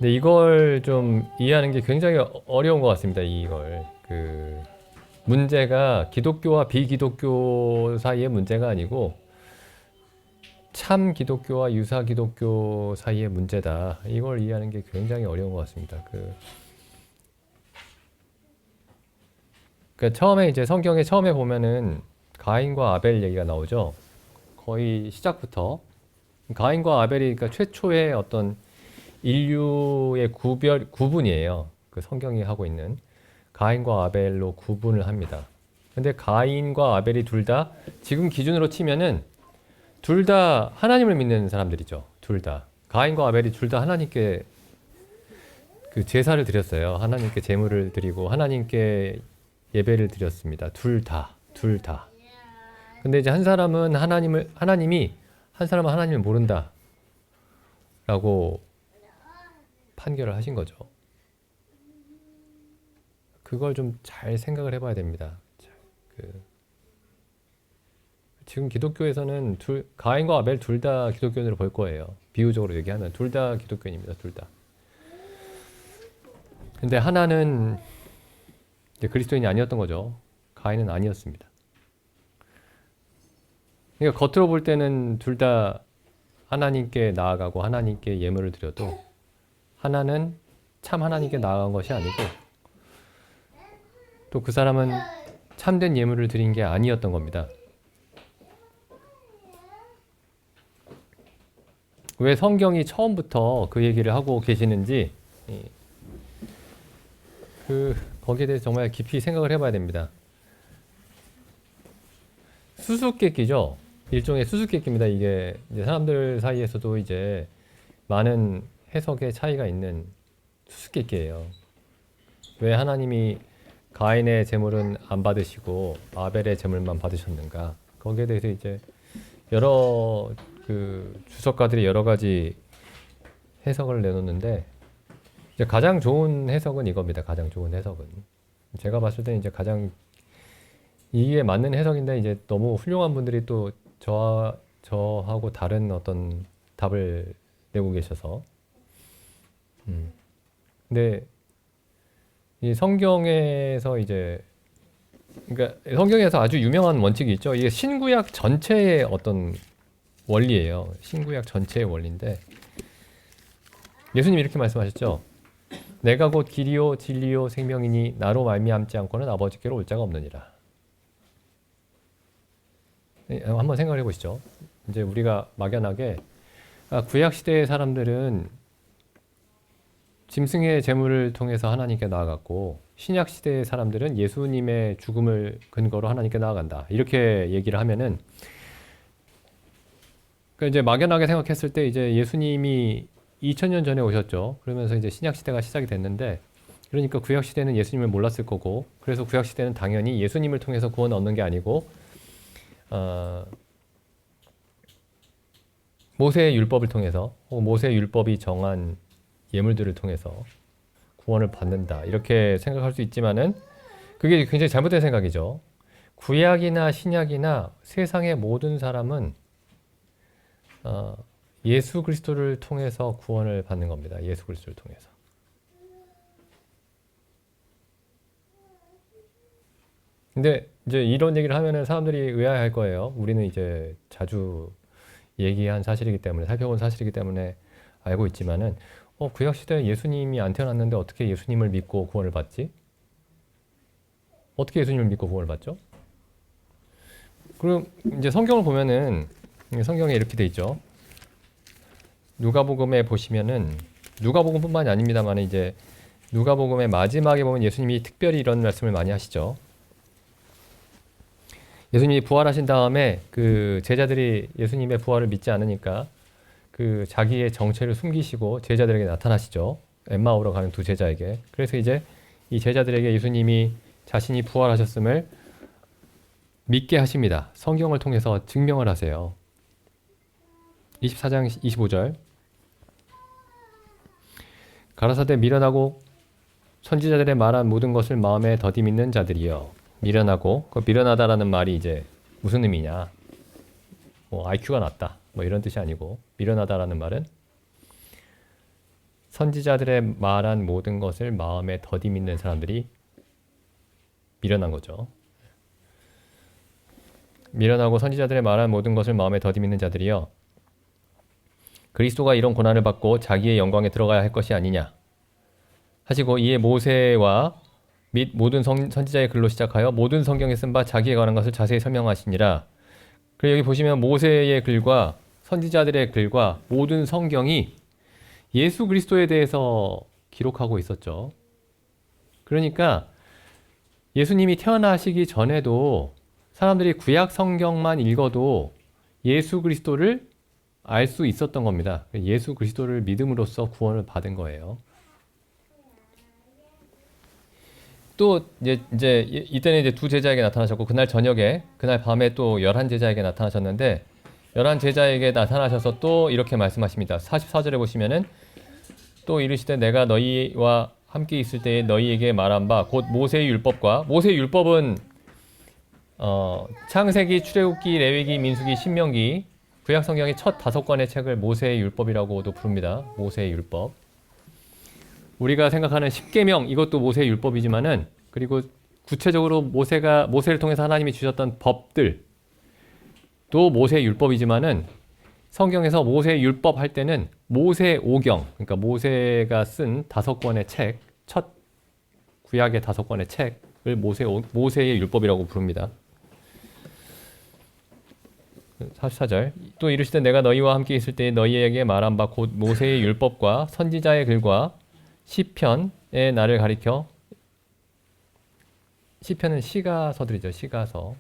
근데 이걸 좀 이해하는 게 굉장히 어려운 것 같습니다. 이걸 문제가 기독교와 비기독교 사이의 문제가 아니고 참 기독교와 유사 기독교 사이의 문제다. 이걸 이해하는 게 굉장히 어려운 것 같습니다. 처음에 이제 성경에 처음에 보면은 가인과 아벨 얘기가 나오죠. 거의 시작부터 가인과 아벨이 그러니까 최초의 어떤 인류의 구분이에요. 그 성경이 하고 있는 가인과 아벨로 구분을 합니다. 근데 가인과 아벨이 둘 다 지금 기준으로 치면은 둘 다 하나님을 믿는 사람들이죠. 둘 다. 가인과 아벨이 둘 다 하나님께 그 제사를 드렸어요. 하나님께 제물을 드리고 하나님께 예배를 드렸습니다. 둘 다. 둘 다. 근데 이제 한 사람은 하나님이 한 사람은 하나님을 모른다. 라고 판결을 하신 거죠. 그걸 좀 잘 생각을 해봐야 됩니다. 지금 기독교에서는 가인과 아벨 둘 다 기독교인으로 볼 거예요. 비유적으로 얘기하면 둘 다 기독교인입니다. 둘 다. 근데 하나는 이제 그리스도인이 아니었던 거죠. 가인은 아니었습니다. 그러니까 겉으로 볼 때는 둘 다 하나님께 나아가고 하나님께 예물을 드려도 하나는 참 하나님께 나아간 것이 아니고 또 그 사람은 참된 예물을 드린 게 아니었던 겁니다. 왜 성경이 처음부터 그 얘기를 하고 계시는지 거기에 대해서 정말 깊이 생각을 해봐야 됩니다. 수수께끼죠. 일종의 수수께끼입니다. 이게 이제 사람들 사이에서도 이제 많은 해석의 차이가 있는 수수께끼예요. 왜 하나님이 가인의 제물은 안 받으시고 아벨의 제물만 받으셨는가? 거기에 대해서 이제 여러 주석가들이 여러 가지 해석을 내놓는데 이제 가장 좋은 해석은 이겁니다. 가장 좋은 해석은 제가 봤을 때는 이제 가장 이게 맞는 해석인데 이제 너무 훌륭한 분들이 또 저하고 다른 어떤 답을 내고 계셔서 근데 이 성경에서 이제 그러니까 성경에서 아주 유명한 원칙이 있죠. 이게 신구약 전체의 어떤 원리예요. 신구약 전체의 원리인데 예수님이 이렇게 말씀하셨죠. 내가 곧 길이요 진리요 생명이니 나로 말미암지 않고는 아버지께로 올 자가 없느니라. 한번 생각해 보시죠. 이제 우리가 막연하게 구약 시대의 사람들은 짐승의 제물을 통해서 하나님께 나아갔고 신약 시대의 사람들은 예수님의 죽음을 근거로 하나님께 나아간다. 이렇게 얘기를 하면은 그러니까 이제 막연하게 생각했을 때 이제 예수님이 2000년 전에 오셨죠. 그러면서 이제 신약 시대가 시작이 됐는데 그러니까 구약 시대는 예수님을 몰랐을 거고 그래서 구약 시대는 당연히 예수님을 통해서 구원 얻는 게 아니고 모세의 율법을 통해서 모세의 율법이 정한 예물들을 통해서 구원을 받는다. 이렇게 생각할 수 있지만은 그게 굉장히 잘못된 생각이죠. 구약이나 신약이나 세상의 모든 사람은 예수 그리스도를 통해서 구원을 받는 겁니다. 예수 그리스도를 통해서. 근데 이제 이런 얘기를 하면은 사람들이 의아해할 거예요. 우리는 이제 자주 얘기한 사실이기 때문에 살펴본 사실이기 때문에 알고 있지만은 구약 시대에 예수님이 안 태어났는데 어떻게 예수님을 믿고 구원을 받지? 어떻게 예수님을 믿고 구원을 받죠? 그럼 이제 성경을 보면은 성경에 이렇게 돼 있죠. 누가복음에 보시면은 누가복음뿐만이 아닙니다만 이제 누가복음의 마지막에 보면 예수님이 특별히 이런 말씀을 많이 하시죠. 예수님이 부활하신 다음에 그 제자들이 예수님의 부활을 믿지 않으니까 그 자기의 정체를 숨기시고 제자들에게 나타나시죠. 엠마오로 가는 두 제자에게. 그래서 이제 이 제자들에게 예수님이 자신이 부활하셨음을 믿게 하십니다. 성경을 통해서 증명을 하세요. 24장 25절 가라사대 미련하고 선지자들의 말한 모든 것을 마음에 더디 믿는 자들이여. 미련하고 그 미련하다라는 말이 이제 무슨 의미냐? IQ가 낮다 뭐 이런 뜻이 아니고 미련하다라는 말은 선지자들의 말한 모든 것을 마음에 더디 믿는 사람들이 미련한 거죠. 미련하고 선지자들의 말한 모든 것을 마음에 더디 믿는 자들이여 그리스도가 이런 고난을 받고 자기의 영광에 들어가야 할 것이 아니냐 하시고 이에 모세와 및 모든 선지자의 글로 시작하여 모든 성경에 쓴 바 자기에 관한 것을 자세히 설명하시니라. 그리고 여기 보시면 모세의 글과 선지자들의 글과 모든 성경이 예수 그리스도에 대해서 기록하고 있었죠. 그러니까 예수님이 태어나시기 전에도 사람들이 구약 성경만 읽어도 예수 그리스도를 알 수 있었던 겁니다. 예수 그리스도를 믿음으로써 구원을 받은 거예요. 또 이제 이때는 이제 두 제자에게 나타나셨고 그날 저녁에 그날 밤에 또 11제자에게 나타나셨는데 11제자에게 나타나셔서 또 이렇게 말씀하십니다. 44절에 보시면은 또 이르시되 내가 너희와 함께 있을 때에 너희에게 말한 바 곧 모세의 율법과 모세의 율법은 창세기, 출애굽기, 레위기, 민수기, 신명기 구약 성경의 첫 5권의 책을 모세의 율법이라고도 부릅니다. 모세의 율법. 우리가 생각하는 십계명 이것도 모세의 율법이지만은 그리고 구체적으로 모세를 통해서 하나님이 주셨던 법들 또 모세의 율법이지만은 성경에서 모세의 율법 할 때는 모세오경 그러니까 모세가 쓴 5권의 책, 첫 구약의 5권의 책을 모세의 율법이라고 부릅니다. 44절 또 이르시되 내가 너희와 함께 있을 때에 너희에게 말한 바 곧 모세의 율법과 선지자의 글과 시편의 나를 가리켜 시편은 시가서들이죠. 시가서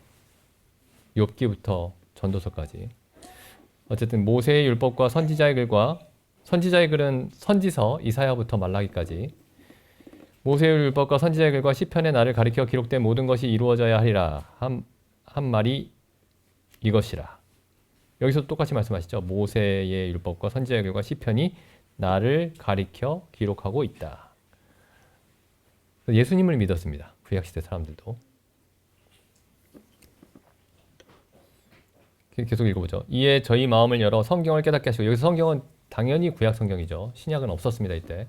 욥기부터 전도서까지 어쨌든 모세의 율법과 선지자의 글과 선지자의 글은 선지서 이사야부터 말라기까지 모세의 율법과 선지자의 글과 시편의 나를 가리켜 기록된 모든 것이 이루어져야 하리라 한 말이 이것이라. 여기서 똑같이 말씀하시죠. 모세의 율법과 선지자의 글과 시편이 나를 가리켜 기록하고 있다. 예수님을 믿었습니다. 구약시대 사람들도. 계속 읽어보죠. 이에 저희 마음을 열어 성경을 깨닫게 하시고 여기서 성경은 당연히 구약 성경이죠. 신약은 없었습니다. 이때.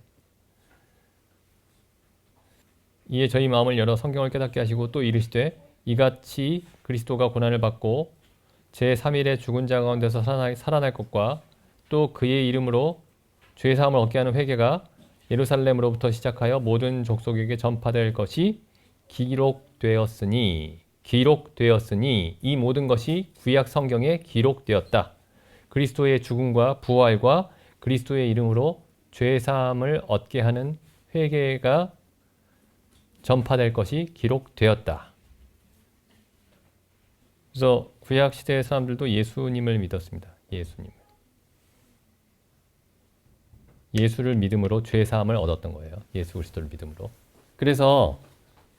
이에 저희 마음을 열어 성경을 깨닫게 하시고 또 이르시되 이같이 그리스도가 고난을 받고 제3일에 죽은 자 가운데서 살아날 것과 또 그의 이름으로 죄사함을 얻게 하는 회개가 예루살렘으로부터 시작하여 모든 족속에게 전파될 것이 기록되었으니 이 모든 것이 구약 성경에 기록되었다. 그리스도의 죽음과 부활과 그리스도의 이름으로 죄사함을 얻게 하는 회개가 전파될 것이 기록되었다. 그래서 구약 시대의 사람들도 예수님을 믿었습니다. 예수를 믿음으로 죄사함을 얻었던 거예요. 예수 그리스도를 믿음으로. 그래서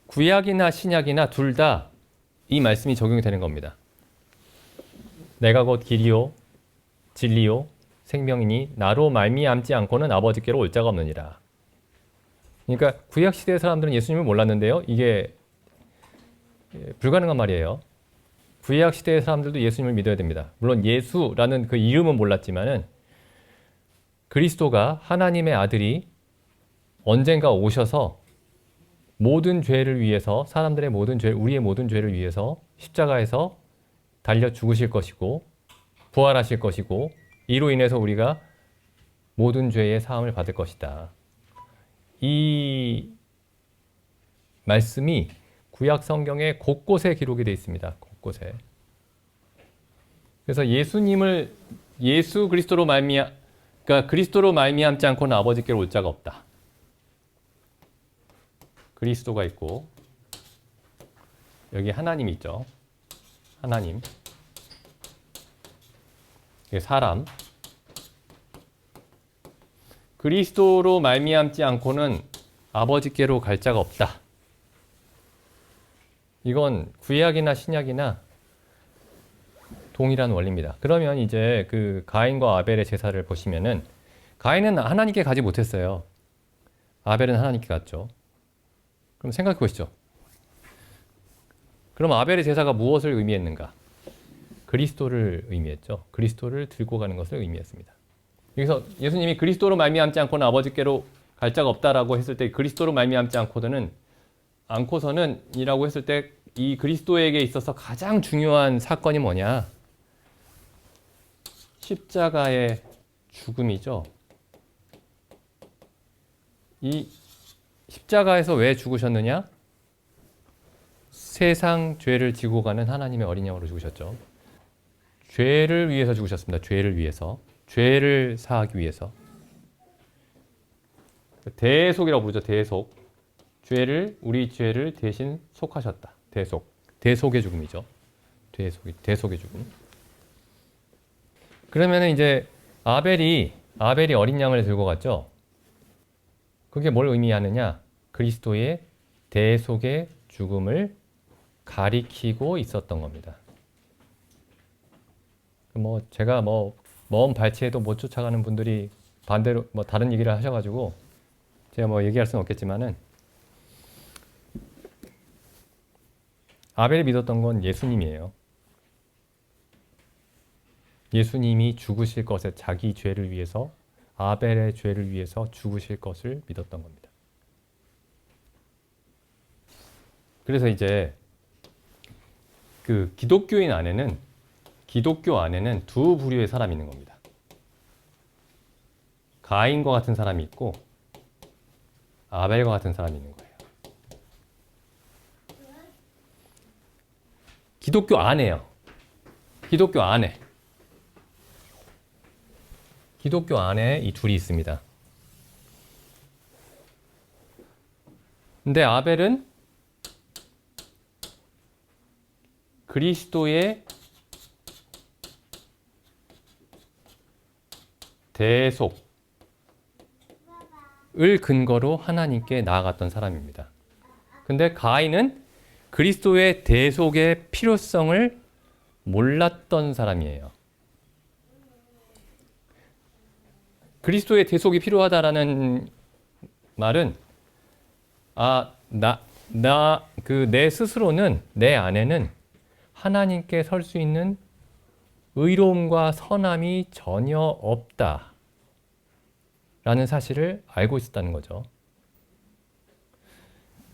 구약이나 신약이나 둘 다 이 말씀이 적용이 되는 겁니다. 내가 곧 길이요 진리요 생명이니 나로 말미암지 않고는 아버지께로 올 자가 없느니라. 그러니까 구약 시대의 사람들은 예수님을 몰랐는데요. 이게 불가능한 말이에요. 구약 시대의 사람들도 예수님을 믿어야 됩니다. 물론 예수라는 그 이름은 몰랐지만은 그리스도가 하나님의 아들이 언젠가 오셔서 모든 죄를 위해서 사람들의 모든 죄, 우리의 모든 죄를 위해서 십자가에서 달려 죽으실 것이고 부활하실 것이고 이로 인해서 우리가 모든 죄의 사함을 받을 것이다. 이 말씀이 구약 성경의 곳곳에 기록이 되어 있습니다. 곳곳에. 그래서 예수 그리스도로 그러니까 그리스도로 말미암지 않고는 아버지께로 올 자가 없다. 그리스도가 있고 여기 하나님이 있죠. 하나님. 사람. 그리스도로 말미암지 않고는 아버지께로 갈 자가 없다. 이건 구약이나 신약이나 동일한 원리입니다. 그러면 이제 그 가인과 아벨의 제사를 보시면은 가인은 하나님께 가지 못했어요. 아벨은 하나님께 갔죠. 그럼 생각해 보시죠. 그럼 아벨의 제사가 무엇을 의미했는가? 그리스도를 의미했죠. 그리스도를 들고 가는 것을 의미했습니다. 여기서 예수님이 그리스도로 말미암지 않고는 아버지께로 갈 자가 없다라고 했을 때 그리스도로 말미암지 않고서는 이라고 했을 때 이 그리스도에게 있어서 가장 중요한 사건이 뭐냐? 십자가의 죽음이죠. 이 십자가에서 왜 죽으셨느냐? 세상 죄를 지고 가는 하나님의 어린 양으로 죽으셨죠. 죄를 위해서 죽으셨습니다. 죄를 위해서. 죄를 사하기 위해서. 대속이라고 부르죠. 대속. 우리 죄를 대신 속하셨다. 대속의 죽음이죠. 대속의 죽음. 그러면은 이제 아벨이 어린 양을 들고 갔죠. 그게 뭘 의미하느냐? 그리스도의 대속의 죽음을 가리키고 있었던 겁니다. 제가 먼 발치에도 못 쫓아가는 분들이 반대로 다른 얘기를 하셔가지고 제가 얘기할 수는 없겠지만은 아벨이 믿었던 건 예수님이에요. 예수님이 죽으실 것에 자기 죄를 위해서 아벨의 죄를 위해서 죽으실 것을 믿었던 겁니다. 그래서 이제 그 기독교 안에는 두 부류의 사람이 있는 겁니다. 가인과 같은 사람이 있고 아벨과 같은 사람이 있는 거예요. 기독교 안에요. 기독교 안에 이 둘이 있습니다. 근데 아벨은 그리스도의 대속을 근거로 하나님께 나아갔던 사람입니다. 근데 가인은 그리스도의 대속의 필요성을 몰랐던 사람이에요. 그리스도의 대속이 필요하다라는 말은 내 스스로는 내 안에는 하나님께 설 수 있는 의로움과 선함이 전혀 없다 라는 사실을 알고 있었다는 거죠.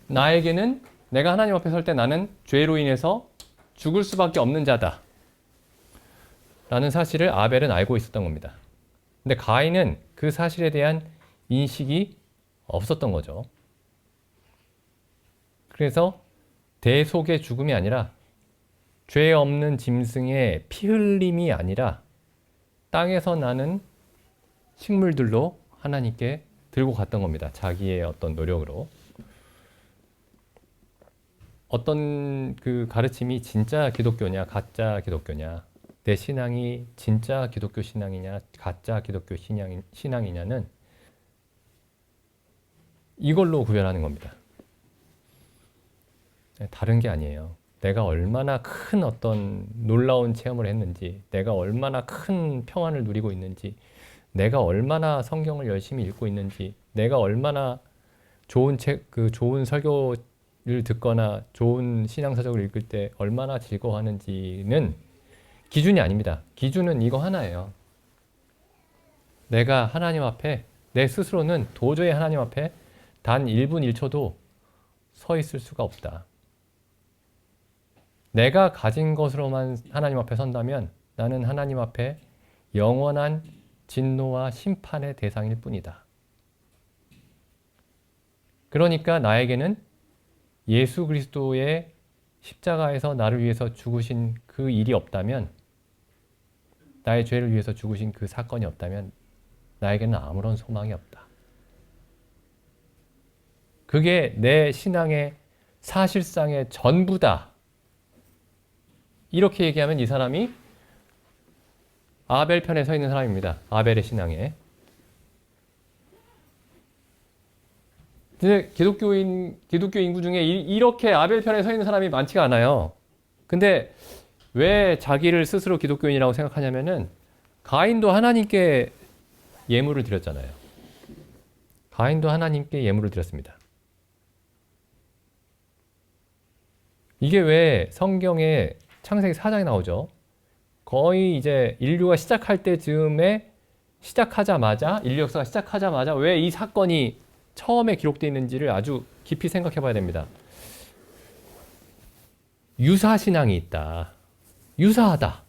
나에게는 내가 하나님 앞에 설 때 나는 죄로 인해서 죽을 수밖에 없는 자다 라는 사실을 아벨은 알고 있었던 겁니다. 근데 가인은 그 사실에 대한 인식이 없었던 거죠. 그래서 대속의 죽음이 아니라 죄 없는 짐승의 피 흘림이 아니라 땅에서 나는 식물들로 하나님께 들고 갔던 겁니다. 자기의 어떤 노력으로. 어떤 그 가르침이 진짜 기독교냐, 가짜 기독교냐, 내 신앙이 진짜 기독교 신앙이냐, 가짜 기독교 신앙이냐는 이걸로 구별하는 겁니다. 다른 게 아니에요. 내가 얼마나 큰 어떤 놀라운 체험을 했는지, 내가 얼마나 큰 평안을 누리고 있는지, 내가 얼마나 성경을 열심히 읽고 있는지, 내가 얼마나 좋은 좋은 설교를 듣거나 좋은 신앙서적을 읽을 때 얼마나 즐거워하는지는 기준이 아닙니다. 기준은 이거 하나예요. 내가 하나님 앞에, 내 스스로는 도저히 하나님 앞에 단 1분 1초도 서 있을 수가 없다. 내가 가진 것으로만 하나님 앞에 선다면 나는 하나님 앞에 영원한 진노와 심판의 대상일 뿐이다. 그러니까 나에게는 예수 그리스도의 십자가에서 나를 위해서 죽으신 그 일이 없다면, 나의 죄를 위해서 죽으신 그 사건이 없다면 나에게는 아무런 소망이 없다. 그게 내 신앙의 사실상의 전부다. 이렇게 얘기하면 이 사람이 아벨 편에 서 있는 사람입니다. 아벨의 신앙에. 근데 기독교 인구 중에 이렇게 아벨 편에 서 있는 사람이 많지가 않아요. 근데 왜 자기를 스스로 기독교인이라고 생각하냐면은 가인도 하나님께 예물을 드렸잖아요. 가인도 하나님께 예물을 드렸습니다. 이게 왜 성경에 창세기 4장에 나오죠? 거의 이제 인류가 시작할 때쯤에 시작하자마자, 인류 역사가 시작하자마자 왜 이 사건이 처음에 기록되어 있는지를 아주 깊이 생각해 봐야 됩니다. 유사신앙이 있다. 유사하다.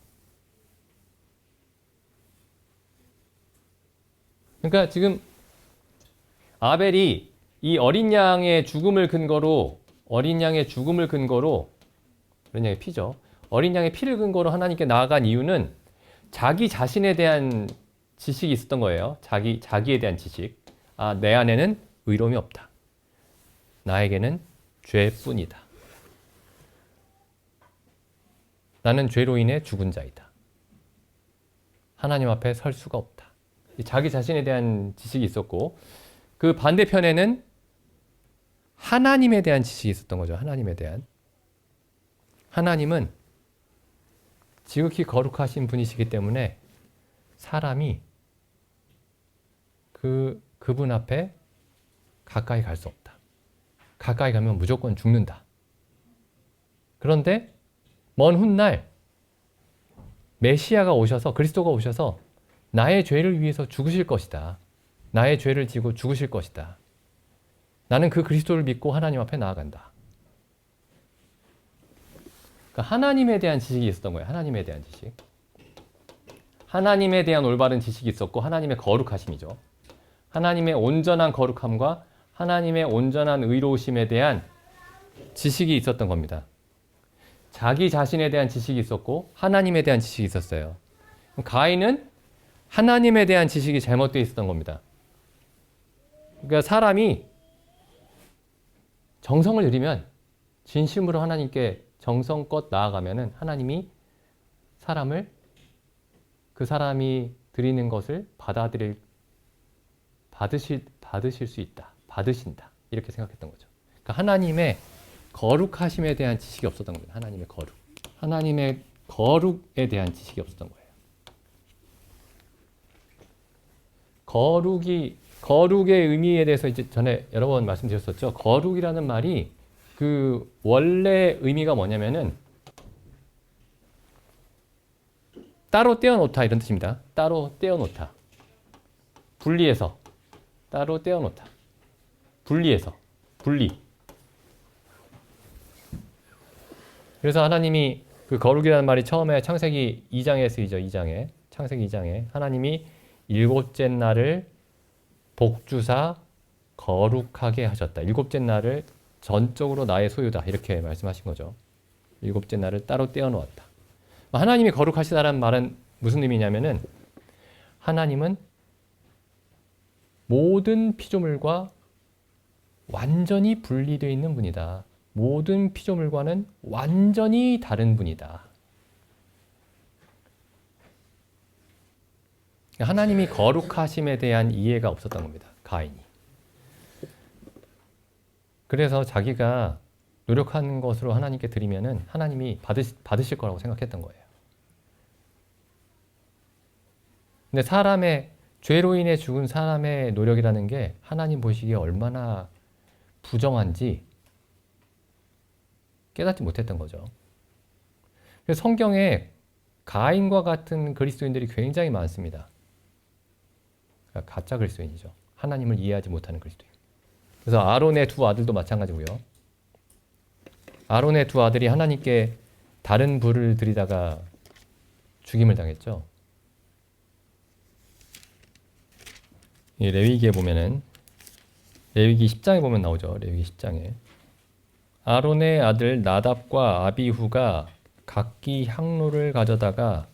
그러니까 지금 아벨이 이 어린 양의 죽음을 근거로, 어린 양의 피죠. 어린 양의 피를 근거로 하나님께 나아간 이유는 자기 자신에 대한 지식이 있었던 거예요. 자기에 대한 지식. 아, 내 안에는 의로움이 없다. 나에게는 죄뿐이다. 나는 죄로 인해 죽은 자이다. 하나님 앞에 설 수가 없다. 자기 자신에 대한 지식이 있었고, 그 반대편에는 하나님에 대한 지식이 있었던 거죠. 하나님에 대한. 하나님은 지극히 거룩하신 분이시기 때문에 사람이 그분 앞에 가까이 갈 수 없다. 가까이 가면 무조건 죽는다. 그런데 먼 훗날 메시아가 오셔서, 그리스도가 오셔서 나의 죄를 위해서 죽으실 것이다. 나의 죄를 지고 죽으실 것이다. 나는 그 그리스도를 믿고 하나님 앞에 나아간다. 그러니까 하나님에 대한 지식이 있었던 거예요. 하나님에 대한 지식. 하나님에 대한 올바른 지식이 있었고, 하나님의 거룩하심이죠. 하나님의 온전한 거룩함과 하나님의 온전한 의로우심에 대한 지식이 있었던 겁니다. 자기 자신에 대한 지식이 있었고 하나님에 대한 지식이 있었어요. 가인은 하나님에 대한 지식이 잘못되어 있었던 겁니다. 그러니까 사람이 정성을 들이면, 진심으로 하나님께 정성껏 나아가면은 하나님이 그 사람이 드리는 것을 받으실 수 있다. 받으신다. 이렇게 생각했던 거죠. 그러니까 하나님의 거룩하심에 대한 지식이 없었던 겁니다. 하나님의 거룩. 하나님의 거룩에 대한 지식이 없었던 거예요. 거룩의 의미에 대해서 이제 전에 여러 번 말씀드렸었죠. 거룩이라는 말이 그 원래 의미가 뭐냐면은 따로 떼어놓다 이런 뜻입니다. 따로 떼어놓다. 분리해서. 따로 떼어놓다. 분리해서. 분리. 그래서 하나님이 그 거룩이라는 말이 처음에 창세기 2장에 쓰이죠. 2장에. 창세기 2장에. 하나님이 일곱째 날을 복주사 거룩하게 하셨다. 일곱째 날을 전적으로 나의 소유다. 이렇게 말씀하신 거죠. 일곱째 날을 따로 떼어놓았다. 하나님이 거룩하시다라는 말은 무슨 의미냐면은 하나님은 모든 피조물과 완전히 분리되어 있는 분이다. 모든 피조물과는 완전히 다른 분이다. 하나님이 거룩하심에 대한 이해가 없었던 겁니다. 가인이. 그래서 자기가 노력한 것으로 하나님께 드리면은 하나님이 받으실 거라고 생각했던 거예요. 근데 죄로 인해 죽은 사람의 노력이라는 게 하나님 보시기에 얼마나 부정한지 깨닫지 못했던 거죠. 그래서 성경에 가인과 같은 그리스도인들이 굉장히 많습니다. 그러니까 가짜 그리스도인이죠. 하나님을 이해하지 못하는 그리스도인. 그래서 아론의 두 아들도 마찬가지고요. 아론의 두 아들이 하나님께 다른 불을 들이다가 죽임을 당했죠. 이 레위기에 보면은 레위기 10장에 보면 나오죠. 레위기 10장에 아론의 아들 나답과 아비후가 각기 향로를 가져다가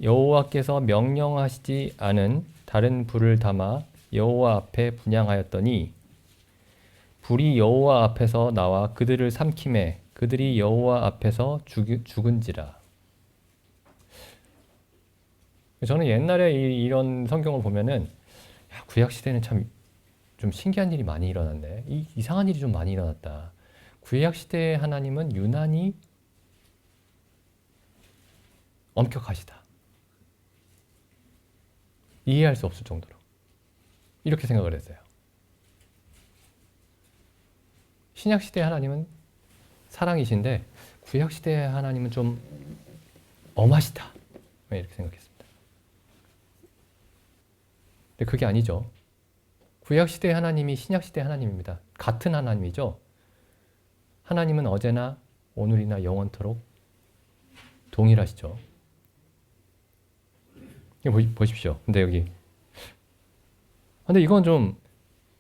여호와께서 명령하시지 않은 다른 불을 담아 여호와 앞에 분향하였더니 불이 여호와 앞에서 나와 그들을 삼키매 그들이 여호와 앞에서 죽은지라. 저는 옛날에 이런 성경을 보면은 구약 시대는 참 좀 신기한 일이 많이 일어났네. 이상한 일이 좀 많이 일어났다. 구약 시대의 하나님은 유난히 엄격하시다. 이해할 수 없을 정도로. 이렇게 생각을 했어요. 신약 시대의 하나님은 사랑이신데 구약 시대의 하나님은 좀 엄하시다. 이렇게 생각했습니다. 근데 그게 아니죠. 구약시대의 하나님이 신약시대의 하나님입니다. 같은 하나님이죠. 하나님은 어제나 오늘이나 영원토록 동일하시죠. 보십시오. 근데 여기 근데 이건 좀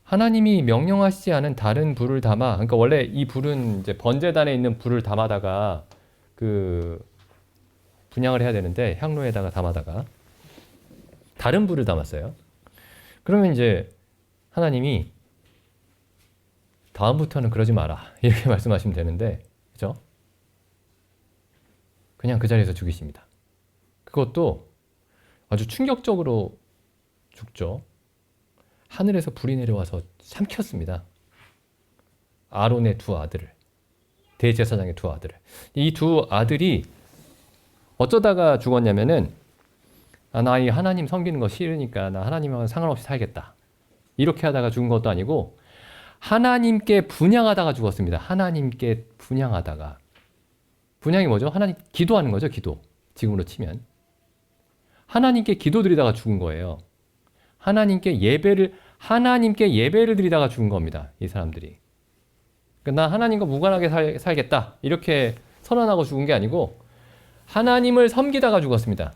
하나님이 명령하시지 않은 다른 불을 담아, 그러니까 원래 이 불은 이제 번제단에 있는 불을 담아다가 그 분향을 해야 되는데 향로에다가 담아다가 다른 불을 담았어요. 그러면 이제 하나님이 다음부터는 그러지 마라 이렇게 말씀하시면 되는데, 그죠? 그냥 그 자리에서 죽이십니다. 그것도 아주 충격적으로 죽죠. 하늘에서 불이 내려와서 삼켰습니다. 아론의 두 아들을, 대제사장의 두 아들을. 이 두 아들이 어쩌다가 죽었냐면은 나 이 하나님 섬기는 거 싫으니까 나 하나님하고 상관없이 살겠다, 이렇게 하다가 죽은 것도 아니고 하나님께 분향하다가 죽었습니다. 하나님께 분향하다가. 분향이 뭐죠? 하나님 기도하는 거죠. 기도. 지금으로 치면 하나님께 기도드리다가 죽은 거예요. 하나님께 예배를 드리다가 죽은 겁니다. 이 사람들이. 그러니까 나 하나님과 무관하게 살겠다 이렇게 선언하고 죽은 게 아니고 하나님을 섬기다가 죽었습니다.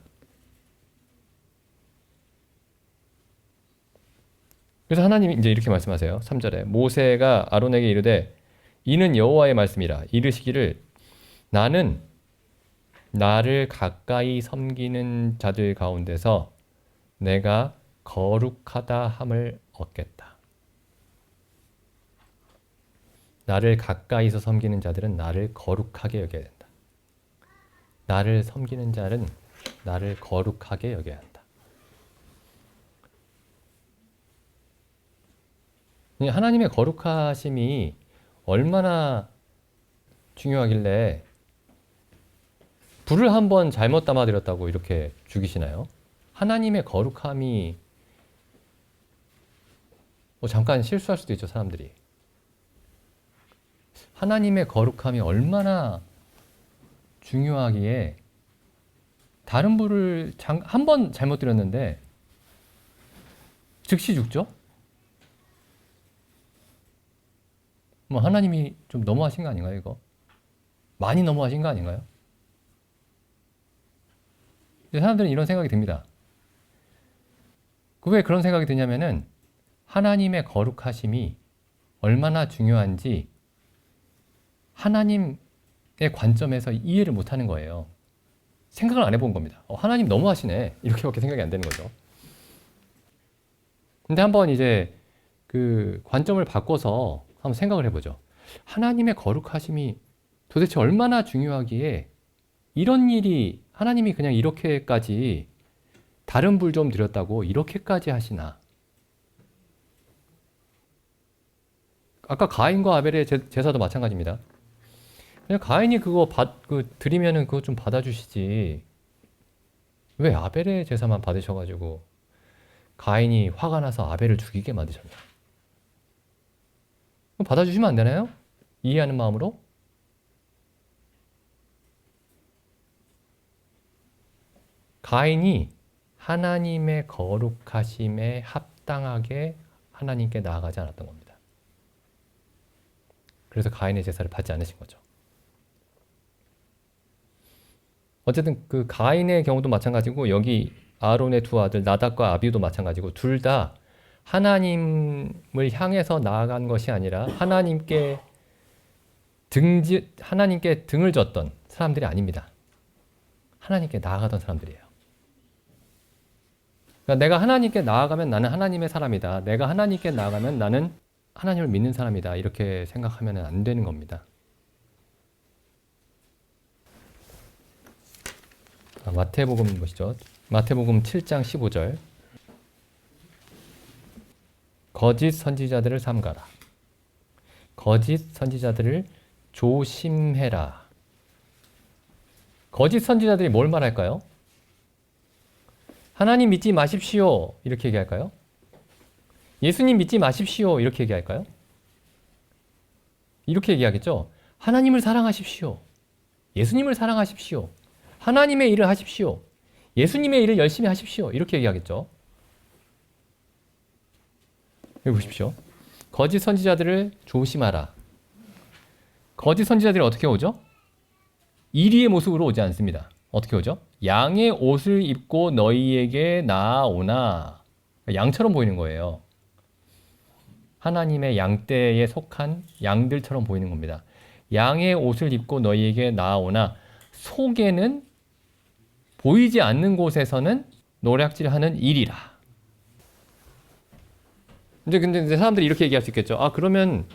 그래서 하나님이 이제 이렇게 말씀하세요. 3절에 모세가 아론에게 이르되 이는 여호와의 말씀이라. 이르시기를 나는 나를 가까이 섬기는 자들 가운데서 내가 거룩하다 함을 얻겠다. 나를 가까이서 섬기는 자들은 나를 거룩하게 여겨야 된다. 나를 섬기는 자는 나를 거룩하게 여겨야 한다. 하나님의 거룩하심이 얼마나 중요하길래 불을 한번 잘못 담아드렸다고 이렇게 죽이시나요? 하나님의 거룩함이 잠깐 실수할 수도 있죠, 사람들이. 하나님의 거룩함이 얼마나 중요하기에 다른 불을 한 번 잘못 드렸는데 즉시 죽죠? 뭐 하나님이 좀 너무하신 거 아닌가요, 이거? 많이 너무하신 거 아닌가요? 사람들은 이런 생각이 듭니다. 왜 그런 생각이 드냐면은 하나님의 거룩하심이 얼마나 중요한지 하나님의 관점에서 이해를 못하는 거예요. 생각을 안 해본 겁니다. 하나님 너무하시네, 이렇게밖에 생각이 안 되는 거죠. 근데 한번 이제 그 관점을 바꿔서 한번 생각을 해보죠. 하나님의 거룩하심이 도대체 얼마나 중요하기에 이런 일이 하나님이 그냥 이렇게까지 다른 불 좀 드렸다고 이렇게까지 하시나. 아까 가인과 아벨의 제사도 마찬가지입니다. 그냥 가인이 그거 드리면은 그거 좀 받아주시지. 왜 아벨의 제사만 받으셔가지고 가인이 화가 나서 아벨을 죽이게 만드셨나? 받아주시면 안 되나요? 이해하는 마음으로? 가인이 하나님의 거룩하심에 합당하게 하나님께 나아가지 않았던 겁니다. 그래서 가인의 제사를 받지 않으신 거죠. 어쨌든 그 가인의 경우도 마찬가지고 여기 아론의 두 아들 나답과 아비우도 마찬가지고 둘 다 하나님을 향해서 나아간 것이 아니라 하나님께 등을 졌던 사람들이 아닙니다. 하나님께 나아가던 사람들이에요. 그러니까 내가 하나님께 나아가면 나는 하나님의 사람이다. 내가 하나님께 나아가면 나는 하나님을 믿는 사람이다. 이렇게 생각하면 안 되는 겁니다. 마태복음 보시죠. 마태복음 7장 15절. 거짓 선지자들을 삼가라. 거짓 선지자들을 조심해라. 거짓 선지자들이 뭘 말할까요? 하나님 믿지 마십시오, 이렇게 얘기할까요? 예수님 믿지 마십시오, 이렇게 얘기할까요? 이렇게 얘기하겠죠. 하나님을 사랑하십시오. 예수님을 사랑하십시오. 하나님의 일을 하십시오. 예수님의 일을 열심히 하십시오. 이렇게 얘기하겠죠. 여기 보십시오. 거짓 선지자들을 조심하라. 거짓 선지자들이 어떻게 오죠? 이리의 모습으로 오지 않습니다. 어떻게 오죠? 양의 옷을 입고 너희에게 나아오나. 양처럼 보이는 거예요. 하나님의 양떼에 속한 양들처럼 보이는 겁니다. 양의 옷을 입고 너희에게 나아오나 속에는 보이지 않는 곳에서는 노략질하는 일이라. 근데 사람들이 이렇게 얘기할 수 있겠죠. 아, 그러면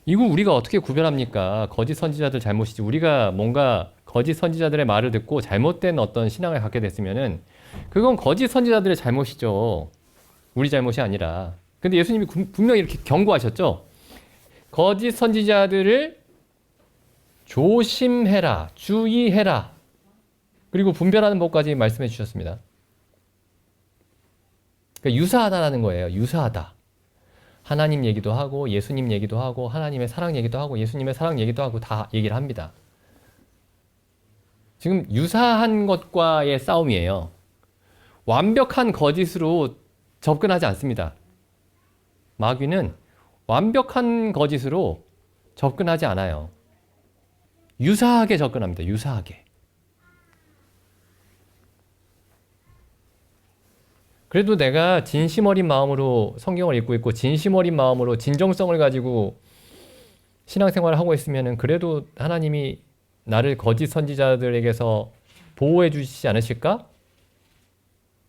이거 우리가 어떻게 구별합니까? 거짓 선지자들 잘못이지. 우리가 뭔가 거짓 선지자들의 말을 듣고 잘못된 어떤 신앙을 갖게 됐으면은 그건 거짓 선지자들의 잘못이죠. 우리 잘못이 아니라. 근데 예수님이 분명히 이렇게 경고하셨죠. 거짓 선지자들을 조심해라, 주의해라. 그리고 분별하는 법까지 말씀해 주셨습니다. 그러니까 유사하다라는 거예요. 유사하다. 하나님 얘기도 하고 예수님 얘기도 하고 하나님의 사랑 얘기도 하고 예수님의 사랑 얘기도 하고 다 얘기를 합니다. 지금 유사한 것과의 싸움이에요. 완벽한 거짓으로 접근하지 않습니다. 마귀는 완벽한 거짓으로 접근하지 않아요. 유사하게 접근합니다. 유사하게. 그래도 내가 진심 어린 마음으로 성경을 읽고 있고 진심 어린 마음으로 진정성을 가지고 신앙생활을 하고 있으면 그래도 하나님이 나를 거짓 선지자들에게서 보호해 주시지 않으실까?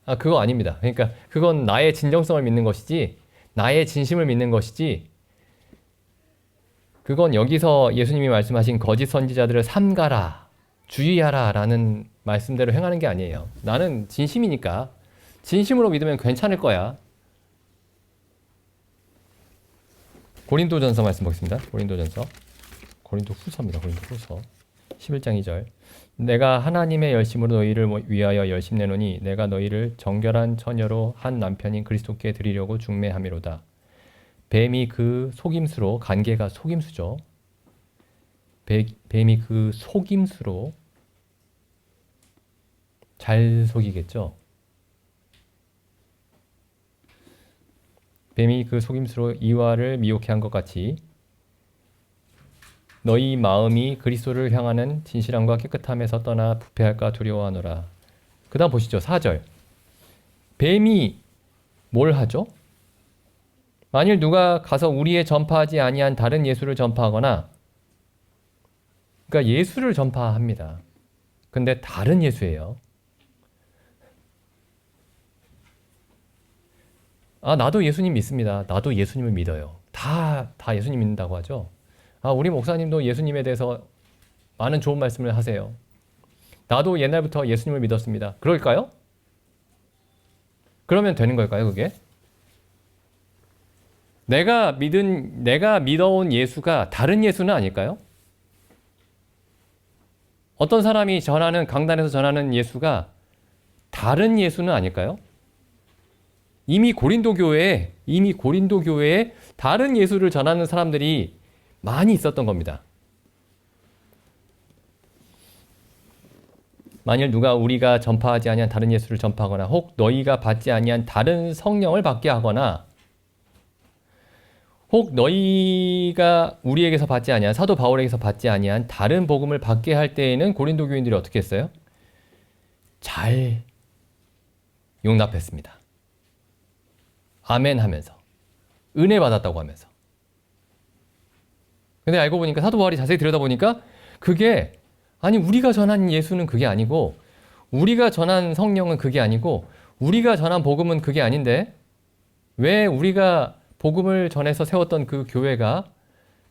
아, 그거 아닙니다. 그러니까 그건 나의 진정성을 믿는 것이지 나의 진심을 믿는 것이지 그건 여기서 예수님이 말씀하신 거짓 선지자들을 삼가라, 주의하라 라는 말씀대로 행하는 게 아니에요. 나는 진심이니까 진심으로 믿으면 괜찮을 거야. 고린도전서 말씀 보겠습니다. 고린도후서입니다. 고린도후서 11장 2절. 내가 하나님의 열심으로 너희를 위하여 열심 내노니 내가 너희를 정결한 처녀로 한 남편인 그리스도께 드리려고 중매함이로다. 뱀이 그 속임수로, 간계가 속임수죠. 뱀이 그 속임수로 잘 속이겠죠. 뱀이 그 속임수로 이와를 미혹해 한 것 같이 너희 마음이 그리스도를 향하는 진실함과 깨끗함에서 떠나 부패할까 두려워하노라. 그 다음 보시죠. 4절. 뱀이 뭘 하죠? 만일 누가 가서 우리의 전파하지 아니한 다른 예수를 전파하거나, 그러니까 예수를 전파합니다. 근데 다른 예수예요. 아, 나도 예수님 믿습니다. 나도 예수님을 믿어요. 다 예수님 믿는다고 하죠. 아, 우리 목사님도 예수님에 대해서 많은 좋은 말씀을 하세요. 나도 옛날부터 예수님을 믿었습니다. 그럴까요? 그러면 되는 걸까요, 그게? 내가 믿어온 예수가 다른 예수는 아닐까요? 어떤 사람이 강단에서 전하는 예수가 다른 예수는 아닐까요? 이미 고린도 교회에 다른 예수를 전하는 사람들이 많이 있었던 겁니다. 만일 누가 우리가 전파하지 아니한 다른 예수를 전파하거나 혹 너희가 받지 아니한 다른 성령을 받게 하거나 혹 너희가 우리에게서 받지 아니한 사도 바울에게서 받지 아니한 다른 복음을 받게 할 때에는 고린도 교인들이 어떻게 했어요? 잘 용납했습니다. 아멘 하면서 은혜 받았다고 하면서. 근데 알고 보니까 사도 바울이 자세히 들여다보니까 그게 아니 우리가 전한 예수는 그게 아니고 우리가 전한 성령은 그게 아니고 우리가 전한 복음은 그게 아닌데 왜 우리가 복음을 전해서 세웠던 그 교회가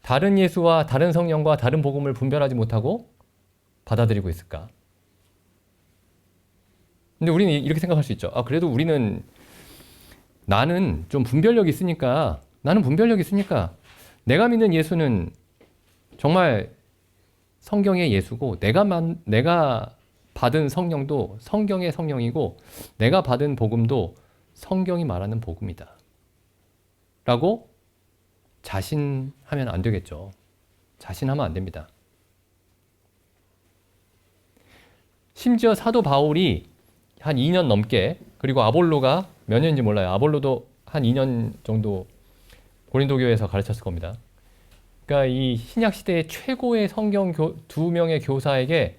다른 예수와 다른 성령과 다른 복음을 분별하지 못하고 받아들이고 있을까? 근데 우리는 이렇게 생각할 수 있죠. 아, 그래도 나는 좀 분별력이 있으니까 내가 믿는 예수는 정말 성경의 예수고 내가 받은 성령도 성경의 성령이고 내가 받은 복음도 성경이 말하는 복음이다. 라고 자신하면 안 되겠죠. 자신하면 안 됩니다. 심지어 사도 바울이 한 2년 넘게 그리고 아볼로가 몇 년인지 몰라요. 아볼로도 한 2년 정도 고린도 교회에서 가르쳤을 겁니다. 그러니까 이 신약 시대의 최고의 성경 두 명의 교사에게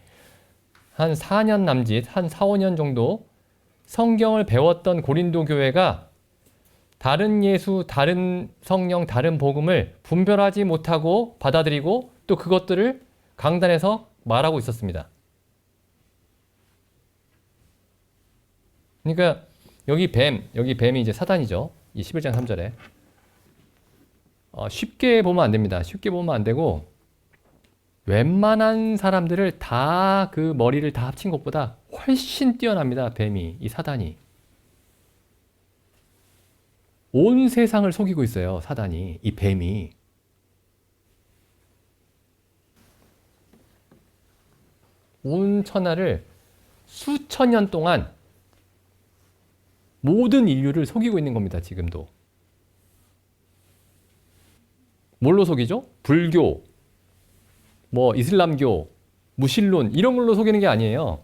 한 4년 남짓, 한 4, 5년 정도 성경을 배웠던 고린도 교회가 다른 예수, 다른 성령, 다른 복음을 분별하지 못하고 받아들이고 또 그것들을 강단에서 말하고 있었습니다. 그러니까 여기 뱀이 이제 사단이죠. 이 11장 3절에. 쉽게 보면 안 됩니다. 쉽게 보면 안 되고 웬만한 사람들을 다 그 머리를 다 합친 것보다 훨씬 뛰어납니다. 뱀이, 이 사단이. 온 세상을 속이고 있어요. 사단이, 이 뱀이. 온 천하를 수천 년 동안 모든 인류를 속이고 있는 겁니다. 지금도. 뭘로 속이죠? 불교, 뭐 이슬람교, 무신론 이런 걸로 속이는 게 아니에요.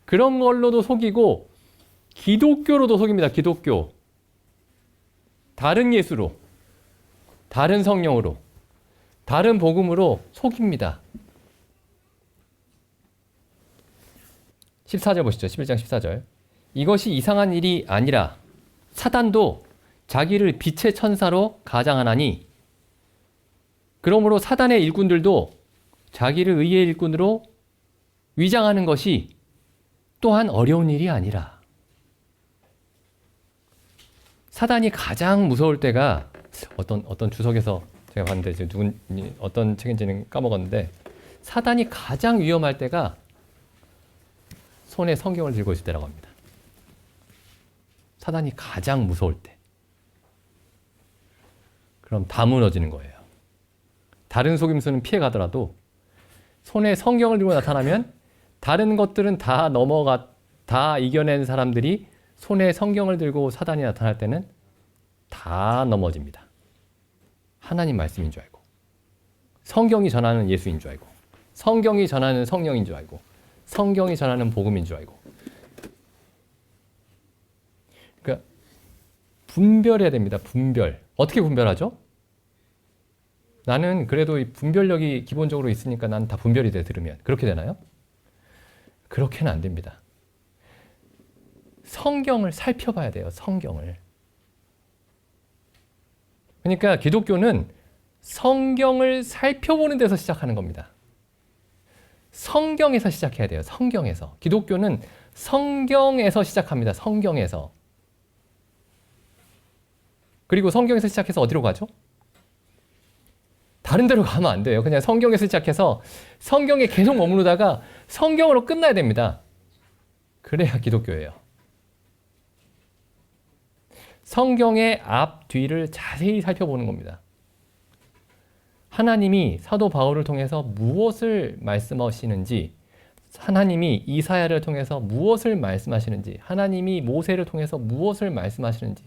그런 걸로도 속이고 기독교로도 속입니다. 기독교. 다른 예수로, 다른 성령으로, 다른 복음으로 속입니다. 14절 보시죠. 11장 14절. 이것이 이상한 일이 아니라 사단도 자기를 빛의 천사로 가장하나니 그러므로 사단의 일꾼들도 자기를 의의 일꾼으로 위장하는 것이 또한 어려운 일이 아니라. 사단이 가장 무서울 때가 어떤 주석에서 제가 봤는데 어떤 책인지는 까먹었는데 사단이 가장 위험할 때가 손에 성경을 들고 있을 때라고 합니다. 사단이 가장 무서울 때. 그럼 다 무너지는 거예요. 다른 속임수는 피해가더라도 손에 성경을 들고 나타나면 다른 것들은 다 이겨낸 사람들이 손에 성경을 들고 사단이 나타날 때는 다 넘어집니다. 하나님 말씀인 줄 알고, 성경이 전하는 예수인 줄 알고, 성경이 전하는 성령인 줄 알고, 성경이 전하는 복음인 줄 알고. 그러니까 분별해야 됩니다. 분별. 어떻게 분별하죠? 나는 그래도 이 분별력이 기본적으로 있으니까 난 다 분별이 돼, 들으면. 그렇게 되나요? 그렇게는 안 됩니다. 성경을 살펴봐야 돼요. 성경을. 그러니까 기독교는 성경을 살펴보는 데서 시작하는 겁니다. 성경에서 시작해야 돼요. 성경에서. 기독교는 성경에서 시작합니다. 성경에서. 그리고 성경에서 시작해서 어디로 가죠? 다른 데로 가면 안 돼요. 그냥 성경에서 시작해서 성경에 계속 머무르다가 성경으로 끝나야 됩니다. 그래야 기독교예요. 성경의 앞, 뒤를 자세히 살펴보는 겁니다. 하나님이 사도 바울을 통해서 무엇을 말씀하시는지, 하나님이 이사야를 통해서 무엇을 말씀하시는지, 하나님이 모세를 통해서 무엇을 말씀하시는지,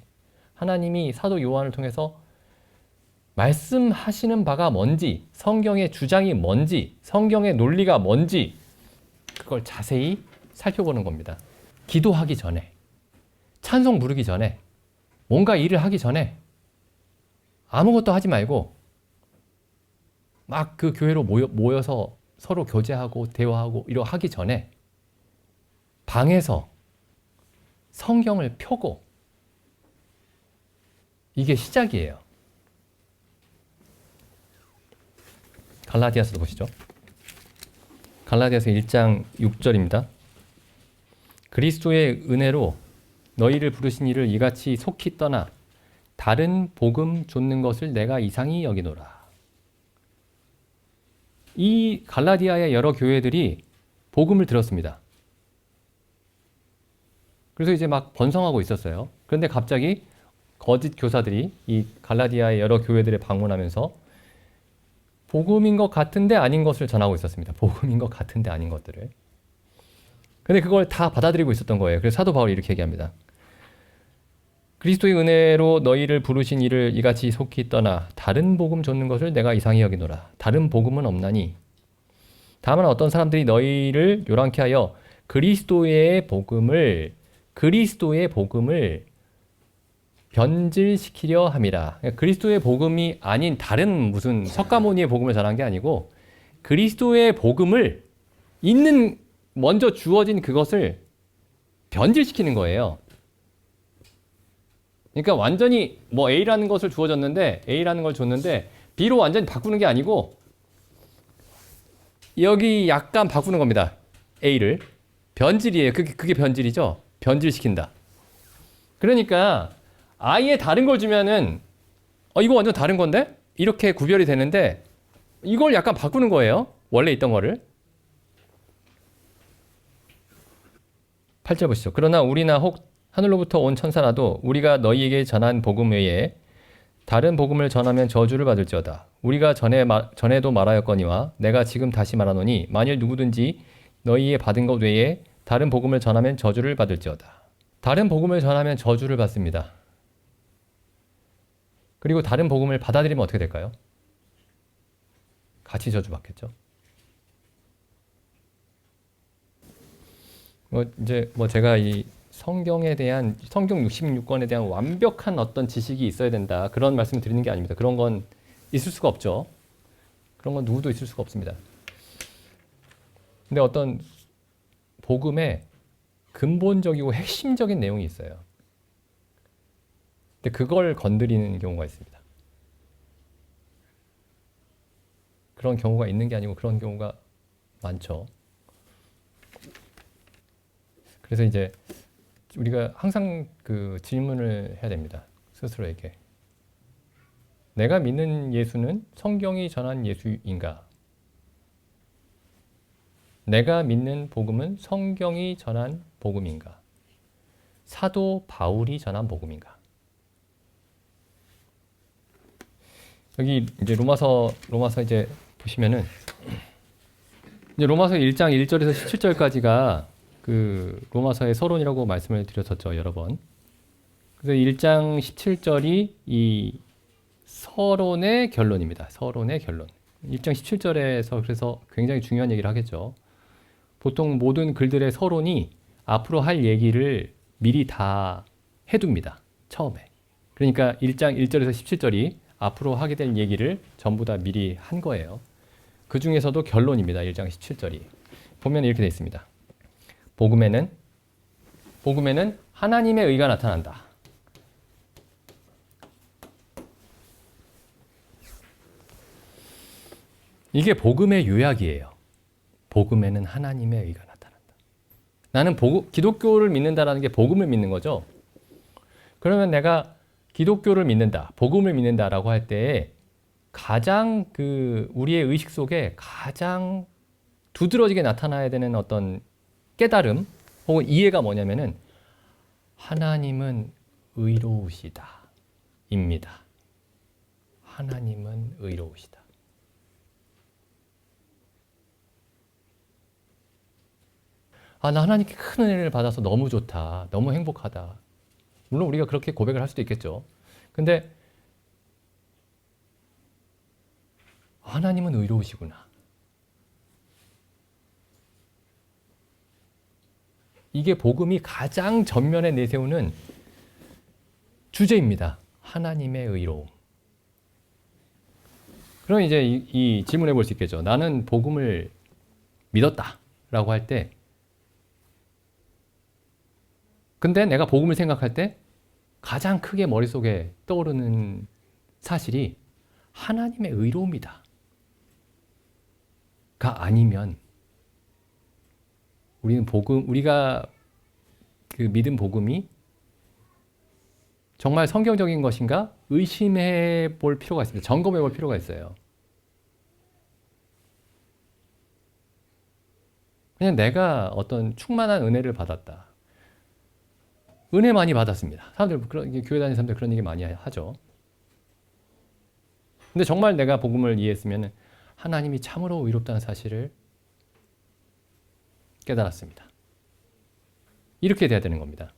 하나님이 사도 요한을 통해서 말씀하시는 바가 뭔지, 성경의 주장이 뭔지, 성경의 논리가 뭔지 그걸 자세히 살펴보는 겁니다. 기도하기 전에, 찬송 부르기 전에, 뭔가 일을 하기 전에 아무것도 하지 말고 막 그 교회로 모여서 서로 교제하고 대화하고 이러 하기 전에 방에서 성경을 펴고, 이게 시작이에요. 갈라디아서도 보시죠. 갈라디아서 1장 6절입니다. 그리스도의 은혜로 너희를 부르신 이를 이같이 속히 떠나 다른 복음 좇는 것을 내가 이상히 여기노라. 이 갈라디아의 여러 교회들이 복음을 들었습니다. 그래서 이제 막 번성하고 있었어요. 그런데 갑자기 거짓 교사들이 이 갈라디아의 여러 교회들에 방문하면서 복음인 것 같은데 아닌 것을 전하고 있었습니다. 복음인 것 같은데 아닌 것들을. 근데 그걸 다 받아들이고 있었던 거예요. 그래서 사도 바울이 이렇게 얘기합니다. 그리스도의 은혜로 너희를 부르신 이를 이같이 속히 떠나 다른 복음 좇는 것을 내가 이상히 여기노라. 다른 복음은 없나니 다만 어떤 사람들이 너희를 요란케 하여 그리스도의 복음을 변질시키려 함이라. 그리스도의 복음이 아닌 다른 무슨 석가모니의 복음을 전한 게 아니고 그리스도의 복음을 있는 먼저 주어진 그것을 변질시키는 거예요. 그러니까 완전히 뭐 A라는 것을 주어졌는데 A라는 걸 줬는데 B로 완전히 바꾸는 게 아니고 여기 약간 바꾸는 겁니다. A를. 변질이에요. 그게 변질이죠. 변질시킨다. 그러니까 아예 다른 걸 주면은 이거 완전 다른 건데? 이렇게 구별이 되는데 이걸 약간 바꾸는 거예요. 원래 있던 거를. 8절 보시죠. 그러나 우리나 혹 하늘로부터 온 천사라도 우리가 너희에게 전한 복음 외에 다른 복음을 전하면 저주를 받을지어다. 우리가 전에도 말하였거니와 내가 지금 다시 말하노니 만일 누구든지 너희의 받은 것 외에 다른 복음을 전하면 저주를 받을지어다. 다른 복음을 전하면 저주를 받습니다. 그리고 다른 복음을 받아들이면 어떻게 될까요? 같이 저주받겠죠. 제가 이 성경에 대한 성경 66권에 대한 완벽한 어떤 지식이 있어야 된다. 그런 말씀을 드리는 게 아닙니다. 그런 건 있을 수가 없죠. 그런 건 누구도 있을 수가 없습니다. 근데 어떤 복음에 근본적이고 핵심적인 내용이 있어요. 근데 그걸 건드리는 경우가 있습니다. 그런 경우가 있는 게 아니고 그런 경우가 많죠. 그래서 이제 우리가 항상 그 질문을 해야 됩니다. 스스로에게. 내가 믿는 예수는 성경이 전한 예수인가? 내가 믿는 복음은 성경이 전한 복음인가? 사도 바울이 전한 복음인가? 여기 이제 로마서 이제 보시면은 이제 로마서 1장 1절에서 17절까지가 그 로마서의 서론이라고 말씀을 드렸었죠, 여러 번. 그래서 1장 17절이 이 서론의 결론입니다. 서론의 결론. 1장 17절에서 그래서 굉장히 중요한 얘기를 하겠죠. 보통 모든 글들의 서론이 앞으로 할 얘기를 미리 다 해둡니다. 처음에. 그러니까 1장 1절에서 17절이 앞으로 하게 될 얘기를 전부 다 미리 한 거예요. 그 중에서도 결론입니다. 1장 17절이. 보면 이렇게 되어 있습니다. 복음에는 하나님의 의가 나타난다. 이게 복음의 요약이에요. 복음에는 하나님의 의가 나타난다. 나는 기독교를 믿는다라는 게 복음을 믿는 거죠. 그러면 내가 기독교를 믿는다, 복음을 믿는다라고 할 때 가장 우리의 의식 속에 가장 두드러지게 나타나야 되는 어떤 깨달음 혹은 이해가 뭐냐면은 하나님은 의로우시다 입니다. 하나님은 의로우시다. 나 하나님께 큰 은혜를 받아서 너무 좋다. 너무 행복하다. 물론 우리가 그렇게 고백을 할 수도 있겠죠. 근데 하나님은 의로우시구나. 이게 복음이 가장 전면에 내세우는 주제입니다. 하나님의 의로움. 그럼 이제 이 질문해 볼 수 있겠죠. 나는 복음을 믿었다 라고 할 때, 근데 내가 복음을 생각할 때 가장 크게 머릿속에 떠오르는 사실이 하나님의 의로움이다 가 아니면 우리가 믿은 복음이 정말 성경적인 것인가 의심해 볼 필요가 있습니다. 점검해 볼 필요가 있어요. 그냥 내가 어떤 충만한 은혜를 받았다. 은혜 많이 받았습니다. 교회 다니는 사람들 그런 얘기 많이 하죠. 근데 정말 내가 복음을 이해했으면 하나님이 참으로 의롭다는 사실을 깨달았습니다. 이렇게 돼야 되는 겁니다.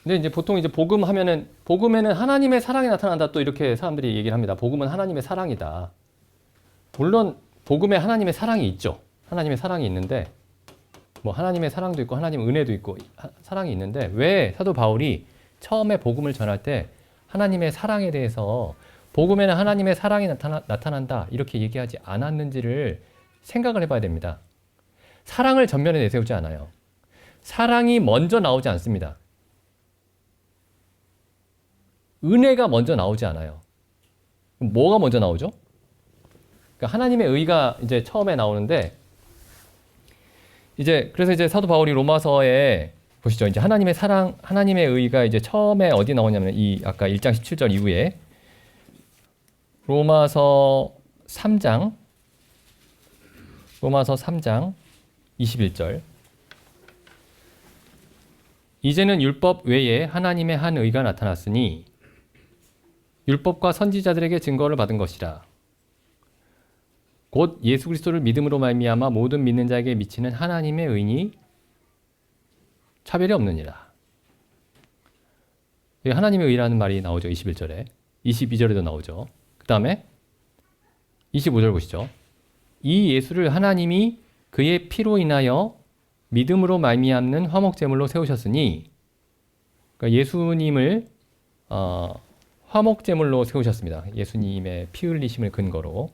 근데 이제 보통 복음에는 하나님의 사랑이 나타난다 또 이렇게 사람들이 얘기를 합니다. 복음은 하나님의 사랑이다. 물론 복음에 하나님의 사랑이 있죠. 하나님의 사랑이 있는데 뭐 하나님의 사랑도 있고 하나님의 은혜도 있고 사랑이 있는데 왜 사도 바울이 처음에 복음을 전할 때 하나님의 사랑에 대해서 복음에는 하나님의 사랑이 나타난다 이렇게 얘기하지 않았는지를 생각을 해봐야 됩니다. 사랑을 전면에 내세우지 않아요. 사랑이 먼저 나오지 않습니다. 은혜가 먼저 나오지 않아요. 그럼 뭐가 먼저 나오죠? 그러니까 하나님의 의가 이제 처음에 나오는데 그래서 이제 사도 바울이 로마서에 보시죠. 이제 하나님의 사랑, 하나님의 의가 이제 처음에 어디 나오냐면 이 아까 1장 17절 이후에 로마서 3장 21절 이제는 율법 외에 하나님의 한 의가 나타났으니 율법과 선지자들에게 증거를 받은 것이라. 곧 예수 그리스도를 믿음으로 말미암아 모든 믿는 자에게 미치는 하나님의 의니 차별이 없느니라. 하나님의 의라는 말이 나오죠. 21절에. 22절에도 나오죠. 그 다음에 25절 보시죠. 이 예수를 하나님이 그의 피로 인하여 믿음으로 말미암는 화목제물로 세우셨으니 그러니까 예수님을 화목제물로 세우셨습니다. 예수님의 피 흘리심을 근거로.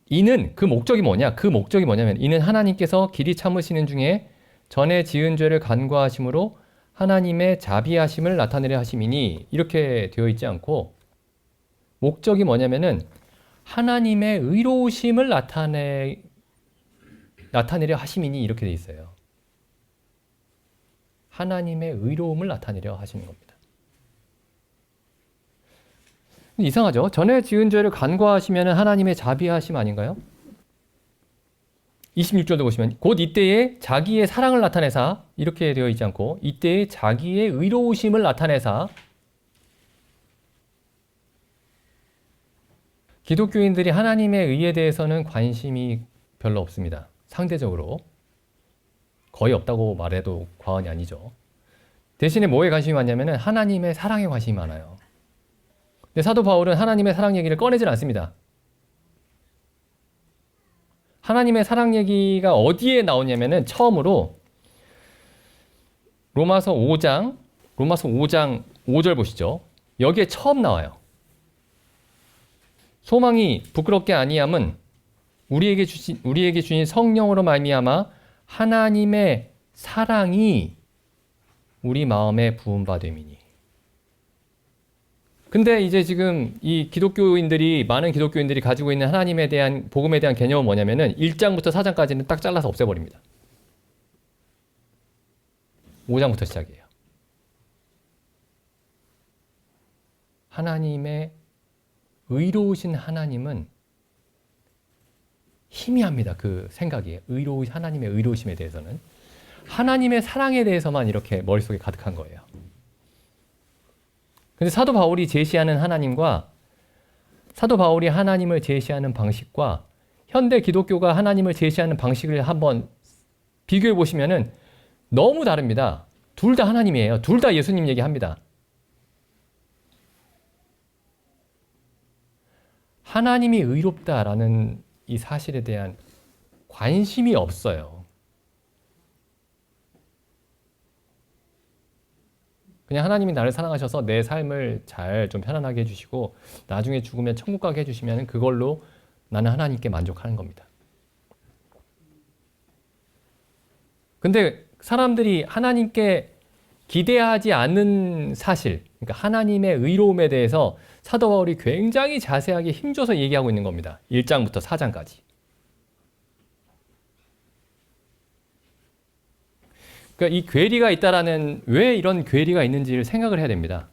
이는 그 목적이 뭐냐? 그 목적이 뭐냐면 이는 하나님께서 길이 참으시는 중에 전에 지은 죄를 간과하심으로 하나님의 자비하심을 나타내려 하심이니 이렇게 되어 있지 않고 목적이 뭐냐면은 하나님의 의로우심을 나타내려 하심이니 이렇게 되어 있어요. 하나님의 의로움을 나타내려 하시는 겁니다. 이상하죠? 전에 지은 죄를 간과하시면 하나님의 자비하심 아닌가요? 26절도 보시면 곧 이때에 자기의 사랑을 나타내사 이렇게 되어 있지 않고 이때에 자기의 의로우심을 나타내사 기독교인들이 하나님의 의에 대해서는 관심이 별로 없습니다. 상대적으로 거의 없다고 말해도 과언이 아니죠. 대신에 뭐에 관심이 많냐면 하나님의 사랑에 관심이 많아요. 근데 사도 바울은 하나님의 사랑 얘기를 꺼내질 않습니다. 하나님의 사랑 얘기가 어디에 나오냐면은 처음으로 로마서 5장 5절 보시죠. 여기에 처음 나와요. 소망이 부끄럽게 아니함은 우리에게 주신 성령으로 말미암아 하나님의 사랑이 우리 마음에 부음받음이니. 근데 이제 지금 이 많은 기독교인들이 가지고 있는 하나님에 대한, 복음에 대한 개념은 뭐냐면은 1장부터 4장까지는 딱 잘라서 없애버립니다. 5장부터 시작이에요. 하나님의 의로우신 하나님은 희미합니다. 그 생각이. 하나님의 의로우심에 대해서는. 하나님의 사랑에 대해서만 이렇게 머릿속에 가득한 거예요. 근데 사도 바울이 제시하는 하나님과 사도 바울이 하나님을 제시하는 방식과 현대 기독교가 하나님을 제시하는 방식을 한번 비교해 보시면은 너무 다릅니다. 둘 다 하나님이에요. 둘 다 예수님 얘기합니다. 하나님이 의롭다라는 이 사실에 대한 관심이 없어요. 그냥 하나님이 나를 사랑하셔서 내 삶을 잘 좀 편안하게 해주시고 나중에 죽으면 천국 가게 해주시면 그걸로 나는 하나님께 만족하는 겁니다. 근데 사람들이 하나님께 기대하지 않는 사실, 그러니까 하나님의 의로움에 대해서 사도 바울이 굉장히 자세하게 힘줘서 얘기하고 있는 겁니다. 1장부터 4장까지. 그러니까 이 괴리가 있다라는, 왜 이런 괴리가 있는지를 생각을 해야 됩니다.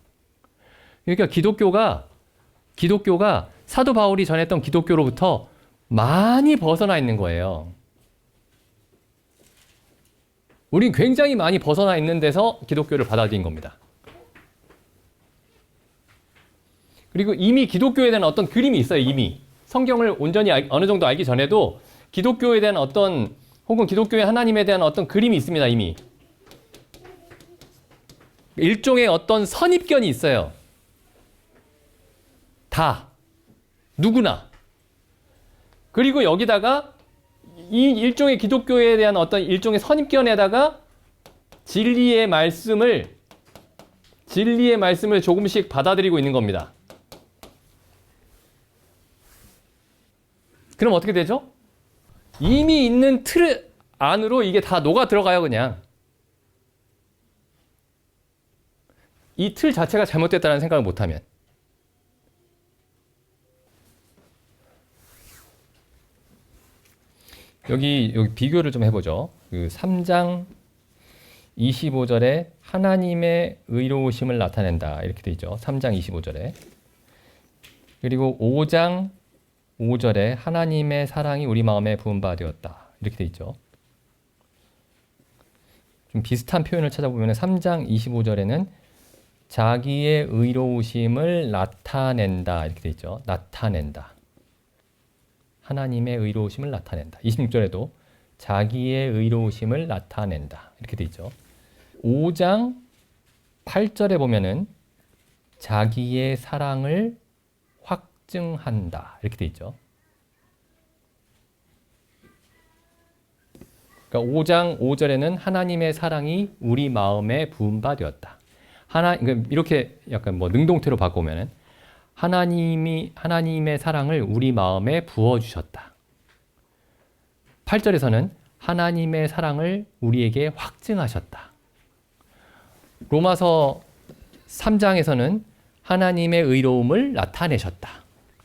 그러니까 기독교가 사도 바울이 전했던 기독교로부터 많이 벗어나 있는 거예요. 우린 굉장히 많이 벗어나 있는 데서 기독교를 받아들인 겁니다. 그리고 이미 기독교에 대한 어떤 그림이 있어요. 이미 성경을 온전히 어느 정도 알기 전에도 기독교에 대한 어떤, 혹은 기독교의 하나님에 대한 어떤 그림이 있습니다. 이미 일종의 어떤 선입견이 있어요. 다 누구나. 그리고 여기다가 이 일종의 기독교에 대한 어떤 일종의 선입견에다가 진리의 말씀을 조금씩 받아들이고 있는 겁니다. 그럼 어떻게 되죠? 이미 있는 틀 안으로 이게 다 녹아 들어가요, 그냥. 이 틀 자체가 잘못됐다는 생각을 못하면. 여기 비교를 좀 해보죠. 그 3장 25절에 하나님의 의로우심을 나타낸다. 이렇게 돼 있죠. 3장 25절에. 그리고 5장 5절에 하나님의 사랑이 우리 마음에 부은 바 되었다. 이렇게 돼 있죠. 좀 비슷한 표현을 찾아보면 3장 25절에는 자기의 의로우심을 나타낸다. 이렇게 돼 있죠. 나타낸다. 하나님의 의로우심을 나타낸다. 26절에도 자기의 의로우심을 나타낸다. 이렇게 돼 있죠. 5장 8절에 보면은 자기의 사랑을 확증한다. 이렇게 돼 있죠. 그러니까 5장 5절에는 하나님의 사랑이 우리 마음에 부은 바 되었다. 그러니까 이렇게 약간 뭐 능동태로 바꾸면은 하나님의 사랑을 우리 마음에 부어주셨다. 8절에서는 하나님의 사랑을 우리에게 확증하셨다. 로마서 3장에서는 하나님의 의로움을 나타내셨다.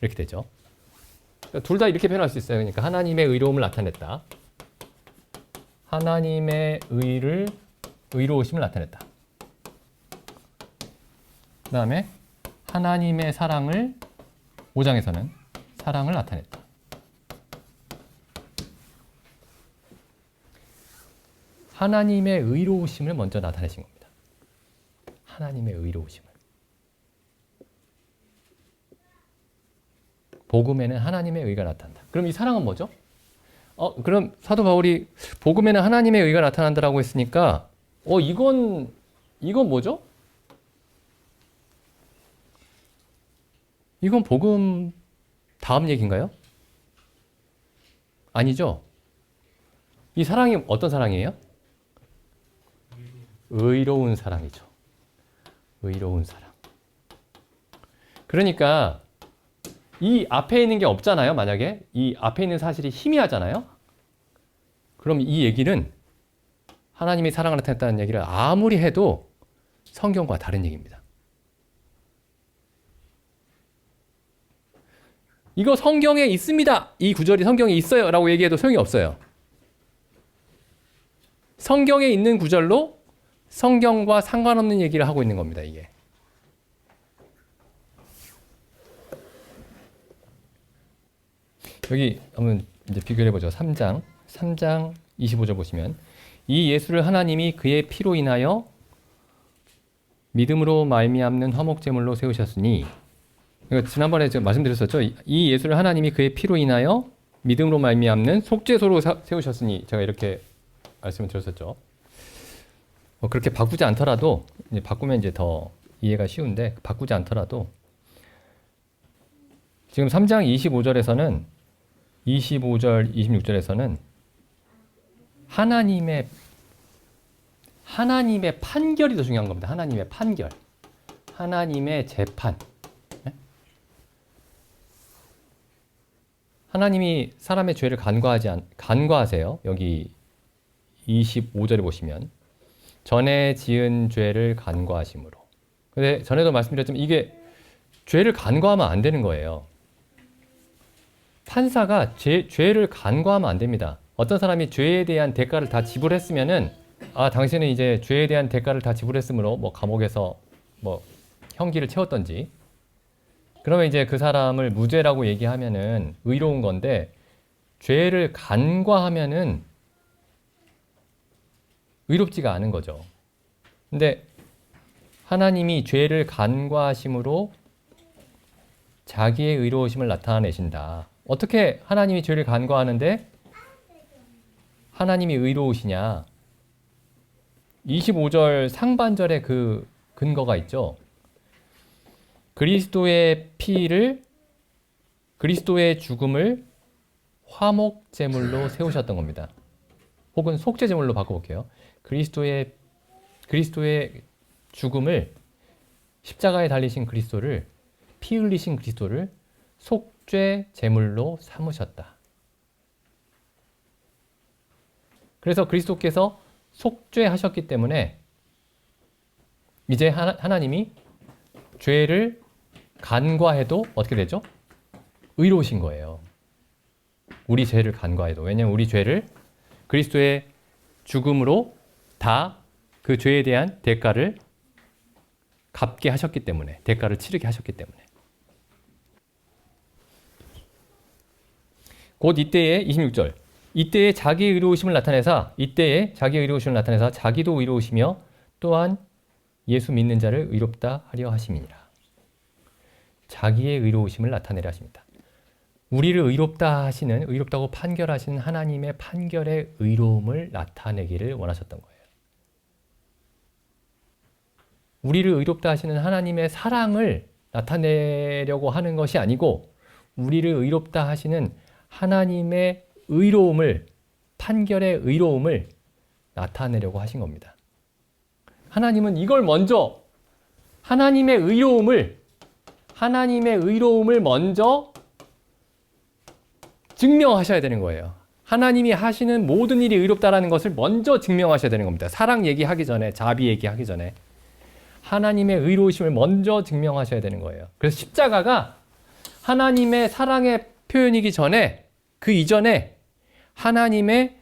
이렇게 되죠. 그러니까 둘 다 이렇게 표현할 수 있어요. 그러니까 하나님의 의로움을 나타냈다. 하나님의 의로우심을 나타냈다. 그 다음에 하나님의 사랑을 5장에서는 사랑을 나타냈다. 하나님의 의로우심을 먼저 나타내신 겁니다. 하나님의 의로우심을. 복음에는 하나님의 의가 나타난다. 그럼 이 사랑은 뭐죠? 그럼 사도 바울이 복음에는 하나님의 의가 나타난다라고 했으니까 이건 뭐죠? 이건 복음 다음 얘기인가요? 아니죠. 이 사랑이 어떤 사랑이에요? 의로운 사랑이죠. 의로운 사랑. 그러니까 이 앞에 있는 게 없잖아요. 만약에 이 앞에 있는 사실이 희미하잖아요. 그럼 이 얘기는 하나님이 사랑을 나타냈다는 얘기를 아무리 해도 성경과 다른 얘기입니다. 이거 성경에 있습니다. 이 구절이 성경에 있어요. 라고 얘기해도 소용이 없어요. 성경에 있는 구절로 성경과 상관없는 얘기를 하고 있는 겁니다. 이게. 여기 한번 이제 비교해 보죠. 3장 25절 보시면 이 예수를 하나님이 그의 피로 인하여 믿음으로 말미암는 화목제물로 세우셨으니, 그러니까 지난번에 제가 말씀드렸었죠. 이 예수를 하나님이 그의 피로 인하여 믿음으로 말미암는 속죄소로 세우셨으니, 제가 이렇게 말씀을 드렸었죠. 그렇게 바꾸지 않더라도, 이제 바꾸면 이제 더 이해가 쉬운데, 바꾸지 않더라도 지금 3장 25절, 26절에서는 하나님의 판결이 더 중요한 겁니다. 하나님의 판결. 하나님의 재판. 하나님이 사람의 죄를 간과하세요. 여기 25절에 보시면 전에 지은 죄를 간과하심으로. 근데 전에도 말씀드렸지만 이게 죄를 간과하면 안 되는 거예요. 판사가 죄를 간과하면 안 됩니다. 어떤 사람이 죄에 대한 대가를 다 지불했으면은, 당신은 이제 죄에 대한 대가를 다 지불했으므로 뭐 감옥에서 뭐 형기를 채웠던지, 그러면 이제 그 사람을 무죄라고 얘기하면은 의로운 건데, 죄를 간과하면은 의롭지가 않은 거죠. 근데 하나님이 죄를 간과하심으로 자기의 의로우심을 나타내신다. 어떻게 하나님이 죄를 간과하는데 하나님이 의로우시냐? 25절 상반절에 그 근거가 있죠. 그리스도의 죽음을 화목 제물로 세우셨던 겁니다. 혹은 속죄 제물로 바꿔볼게요. 그리스도의 죽음을, 십자가에 달리신 그리스도를, 피 흘리신 그리스도를 속죄 제물로 삼으셨다. 그래서 그리스도께서 속죄하셨기 때문에 이제 하나님이 죄를 간과해도 어떻게 되죠? 의로우신 거예요. 우리 죄를 간과해도. 왜냐하면 우리 죄를 그리스도의 죽음으로 다 그 죄에 대한 대가를 갚게 하셨기 때문에, 대가를 치르게 하셨기 때문에. 곧 이때에 26절, 이때에 자기의 의로우심을 나타내사 자기도 의로우시며 또한 예수 믿는 자를 의롭다 하려 하심이니라. 자기의 의로우심을 나타내려 하십니다. 우리를 의롭다고 판결하시는 하나님의 판결의 의로움을 나타내기를 원하셨던 거예요. 우리를 의롭다 하시는 하나님의 사랑을 나타내려고 하는 것이 아니고 우리를 의롭다 하시는 하나님의 의로움을, 판결의 의로움을 나타내려고 하신 겁니다. 하나님은 이걸 먼저, 하나님의 의로움을 먼저 증명하셔야 되는 거예요. 하나님이 하시는 모든 일이 의롭다라는 것을 먼저 증명하셔야 되는 겁니다. 사랑 얘기하기 전에, 자비 얘기하기 전에 하나님의 의로우심을 먼저 증명하셔야 되는 거예요. 그래서 십자가가 하나님의 사랑의 표현이기 전에, 그 이전에 하나님의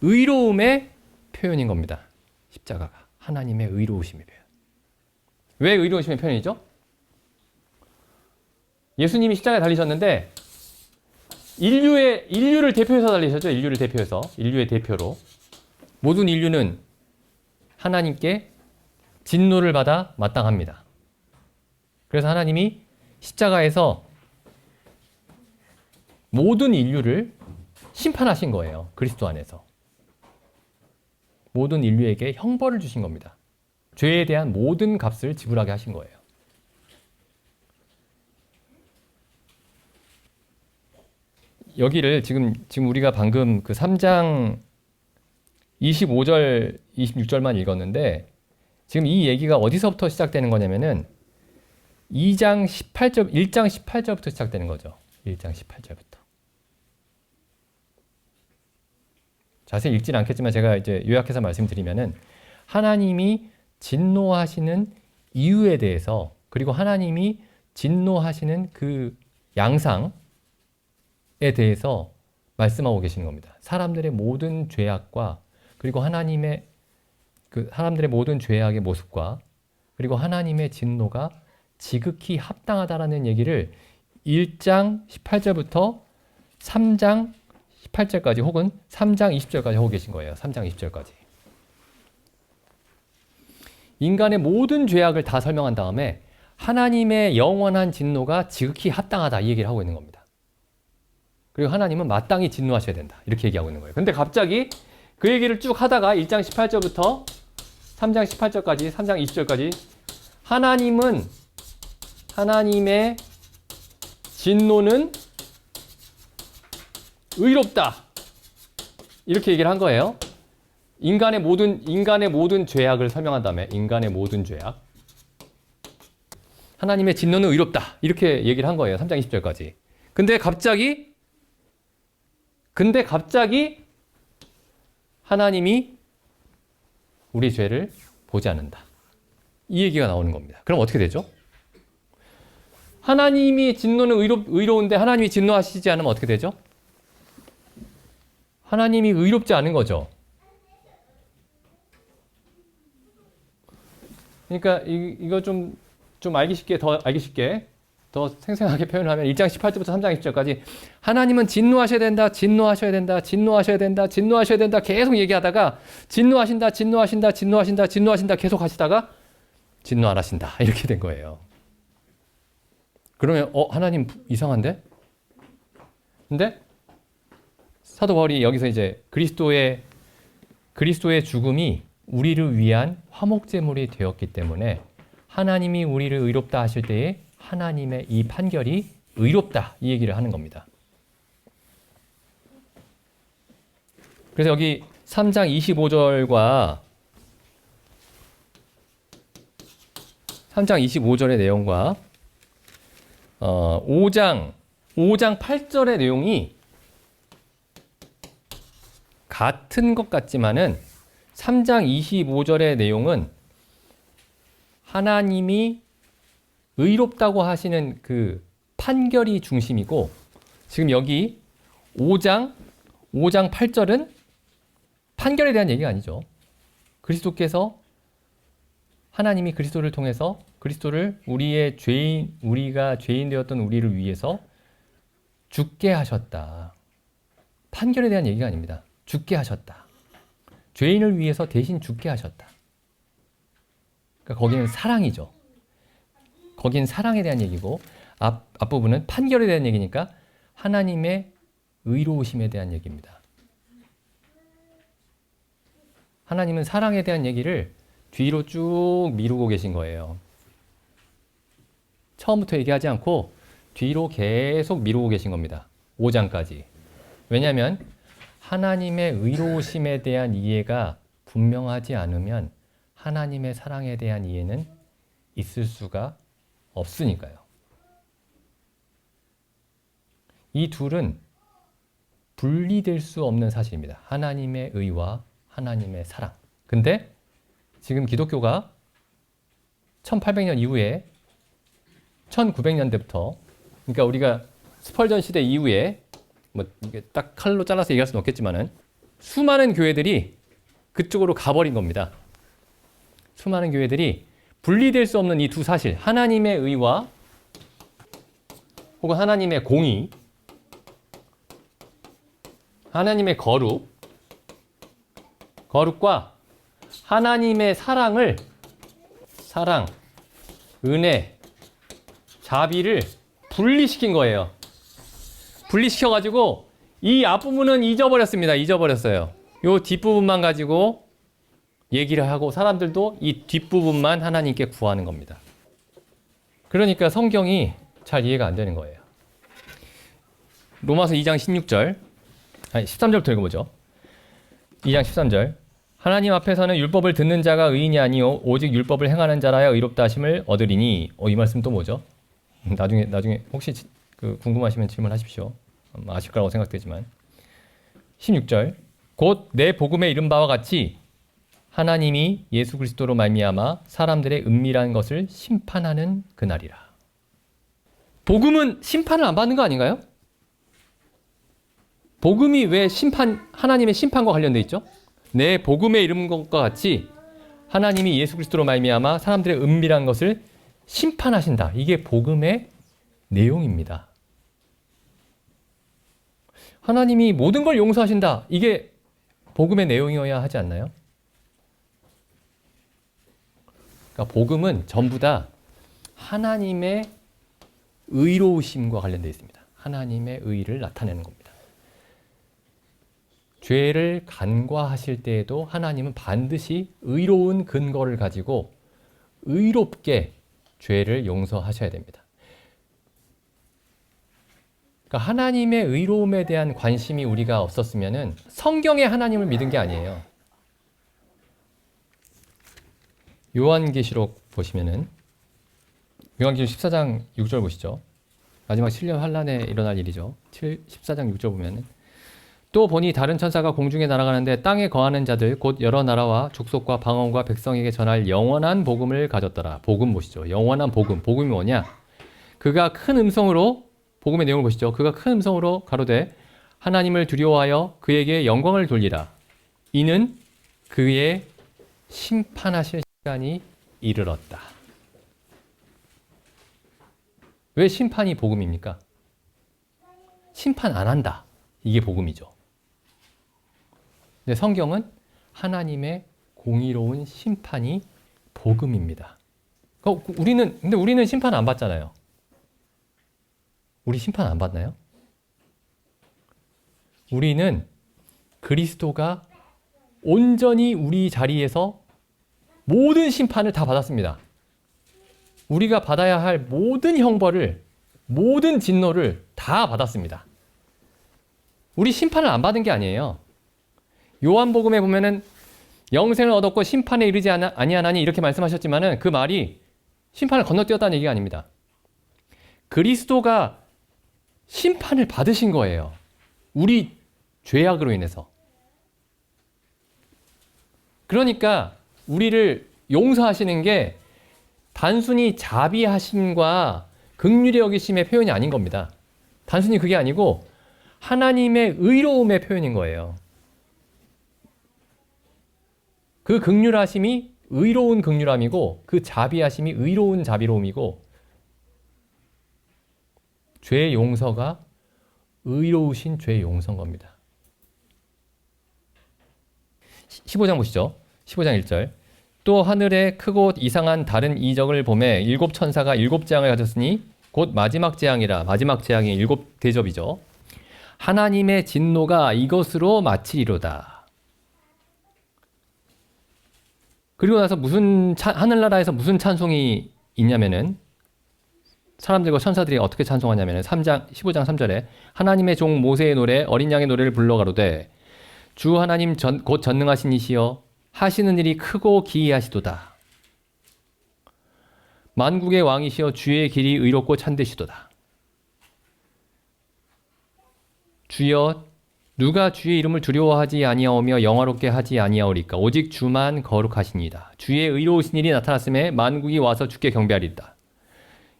의로움의 표현인 겁니다. 십자가가 하나님의 의로우심의 표현. 왜 의로우심의 표현이죠? 예수님이 십자가에 달리셨는데 인류를 대표해서 달리셨죠. 인류의 대표로. 모든 인류는 하나님께 진노를 받아 마땅합니다. 그래서 하나님이 십자가에서 모든 인류를 심판하신 거예요. 그리스도 안에서. 모든 인류에게 형벌을 주신 겁니다. 죄에 대한 모든 값을 지불하게 하신 거예요. 여기를 지금 우리가 방금 그 3장 25절, 26절만 읽었는데 지금 이 얘기가 어디서부터 시작되는 거냐면은 1장 18절부터 시작되는 거죠. 1장 18절부터. 자세히 읽지는 않겠지만 제가 이제 요약해서 말씀드리면은 하나님이 진노하시는 이유에 대해서, 그리고 하나님이 진노하시는 그 양상에 대해서 말씀하고 계시는 겁니다. 사람들의 모든 죄악과, 그리고 사람들의 모든 죄악의 모습과, 그리고 하나님의 진노가 지극히 합당하다라는 얘기를 1장 18절부터 3장 18절까지 혹은 3장 20절까지 하고 계신 거예요. 3장 20절까지. 인간의 모든 죄악을 다 설명한 다음에 하나님의 영원한 진노가 지극히 합당하다, 이 얘기를 하고 있는 겁니다. 그리고 하나님은 마땅히 진노하셔야 된다, 이렇게 얘기하고 있는 거예요. 근데 갑자기 그 얘기를 쭉 하다가 1장 18절부터 3장 18절까지, 3장 20절까지 하나님의 진노는 의롭다, 이렇게 얘기를 한 거예요. 인간의 모든 죄악을 설명한 다음에 인간의 모든 죄악, 하나님의 진노는 의롭다, 이렇게 얘기를 한 거예요. 3장 20절까지. 근데 갑자기 하나님이 우리 죄를 보지 않는다, 이 얘기가 나오는 겁니다. 그럼 어떻게 되죠? 하나님이 진노는 의로운데 하나님이 진노하시지 않으면 어떻게 되죠? 하나님이 의롭지 않은 거죠. 그러니까 이거 좀 알기 쉽게, 더 생생하게 표현을 하면 1장 18절부터 3장 20절까지 하나님은 진노하셔야 된다 계속 얘기하다가 진노하신다 계속 하시다가 진노 안 하신다, 이렇게 된 거예요. 그러면 하나님 이상한데? 근데 사도 바울이 여기서 이제 그리스도의 죽음이 우리를 위한 화목제물이 되었기 때문에 하나님이 우리를 의롭다 하실 때에 하나님의 이 판결이 의롭다, 이 얘기를 하는 겁니다. 그래서 여기 3장 25절과 3장 25절의 내용과 5장 8절의 내용이 같은 것 같지만은 3장 25절의 내용은 하나님이 의롭다고 하시는 그 판결이 중심이고, 지금 여기 5장 8절은 판결에 대한 얘기가 아니죠. 그리스도께서, 하나님이 그리스도를 통해서 그리스도를 우리가 죄인 되었던 우리를 위해서 죽게 하셨다. 판결에 대한 얘기가 아닙니다. 죽게 하셨다. 죄인을 위해서 대신 죽게 하셨다. 그러니까 거기는 사랑이죠. 거긴 사랑에 대한 얘기고, 앞부분은 판결에 대한 얘기니까 하나님의 의로우심에 대한 얘기입니다. 하나님은 사랑에 대한 얘기를 뒤로 쭉 미루고 계신 거예요. 처음부터 얘기하지 않고 뒤로 계속 미루고 계신 겁니다. 5장까지. 왜냐하면 하나님의 의로우심에 대한 이해가 분명하지 않으면 하나님의 사랑에 대한 이해는 있을 수가 없으니까요. 이 둘은 분리될 수 없는 사실입니다. 하나님의 의와 하나님의 사랑. 근데 지금 기독교가 1800년 이후에 1900년대부터, 그러니까 우리가 스펄전 시대 이후에 뭐 이게 딱 칼로 잘라서 얘기할 수는 없겠지만은 수많은 교회들이 그쪽으로 가버린 겁니다. 수많은 교회들이 분리될 수 없는 이 두 사실, 하나님의 의와 혹은 하나님의 공의, 하나님의 거룩과 하나님의 사랑, 은혜, 자비를 분리시킨 거예요. 분리시켜가지고 이 앞부분은 잊어버렸어요. 요 뒷부분만 가지고 얘기를 하고 사람들도 이 뒷부분만 하나님께 구하는 겁니다. 그러니까 성경이 잘 이해가 안 되는 거예요. 로마서 2장 13절부터 읽어보죠. 2장 13절. 하나님 앞에서는 율법을 듣는 자가 의인이 아니요 오직 율법을 행하는 자라야 의롭다 하심을 얻으리니. 이 말씀 또 뭐죠? 나중에 혹시 궁금하시면 질문하십시오. 아실 거라고 생각되지만. 16절. 곧 내 복음에 이른 바와 같이 하나님이 예수 그리스도로 말미암아 사람들의 은밀한 것을 심판하는 그날이라. 복음은 심판을 안 받는 거 아닌가요? 복음이 왜 하나님의 심판과 관련돼 있죠? 내 복음에 이른 것과 같이 하나님이 예수 그리스도로 말미암아 사람들의 은밀한 것을 심판하신다. 이게 복음의 내용입니다. 하나님이 모든 걸 용서하신다. 이게 복음의 내용이어야 하지 않나요? 그러니까 복음은 전부 다 하나님의 의로우심과 관련되어 있습니다. 하나님의 의를 나타내는 겁니다. 죄를 간과하실 때에도 하나님은 반드시 의로운 근거를 가지고 의롭게 죄를 용서하셔야 됩니다. 그러니까 하나님의 의로움에 대한 관심이 우리가 없었으면은 성경의 하나님을 믿은 게 아니에요. 요한계시록 보시면은 요한계시록 14장 6절 보시죠. 마지막 7년 환란에 일어날 일이죠. 14장 6절 보면은 또 보니 다른 천사가 공중에 날아가는데 땅에 거하는 자들 곧 여러 나라와 족속과 방언과 백성에게 전할 영원한 복음을 가졌더라. 복음 보시죠. 영원한 복음. 복음이 뭐냐? 그가 큰 음성으로, 복음의 내용을 보시죠. 그가 큰 음성으로 가로되 하나님을 두려워하여 그에게 영광을 돌리라. 이는 그의 심판하실 시간이 이르렀다. 왜 심판이 복음입니까? 심판 안 한다. 이게 복음이죠. 근데 성경은 하나님의 공의로운 심판이 복음입니다. 근데 우리는 심판 안 받잖아요. 우리 심판 안 받나요? 우리는 그리스도가 온전히 우리 자리에서 모든 심판을 다 받았습니다. 우리가 받아야 할 모든 형벌을, 모든 진노를 다 받았습니다. 우리 심판을 안 받은 게 아니에요. 요한복음에 보면은 영생을 얻었고 심판에 이르지 아니하나니 이렇게 말씀하셨지만은 그 말이 심판을 건너뛰었다는 얘기가 아닙니다. 그리스도가 심판을 받으신 거예요. 우리 죄악으로 인해서. 그러니까 우리를 용서하시는 게 단순히 자비하심과 긍휼히 여기심의 표현이 아닌 겁니다. 단순히 그게 아니고 하나님의 의로움의 표현인 거예요. 그 긍휼하심이 의로운 긍휼함이고 그 자비하심이 의로운 자비로움이고 죄 용서가 의로우신 죄 용서인 겁니다. 15장 보시죠. 15장 1절. 또 하늘에 크고 이상한 다른 이적을 보매 일곱 천사가 일곱 재앙을 가졌으니 곧 마지막 재앙이라. 마지막 재앙이 일곱 대접이죠. 하나님의 진노가 이것으로 마치리로다. 그리고 나서 하늘나라에서 무슨 찬송이 있냐면은 사람들과 천사들이 어떻게 찬송하냐면은 15장 3절에 하나님의 종 모세의 노래 어린 양의 노래를 불러 가로되 주 하나님 곧 전능하신 이시여 하시는 일이 크고 기이하시도다. 만국의 왕이시여 주의 길이 의롭고 참되시도다. 주여 누가 주의 이름을 두려워하지 아니하오며 영화롭게 하지 아니하오리까 오직 주만 거룩하시니이다. 주의 의로우신 일이 나타났음에 만국이 와서 주께 경배하리이다.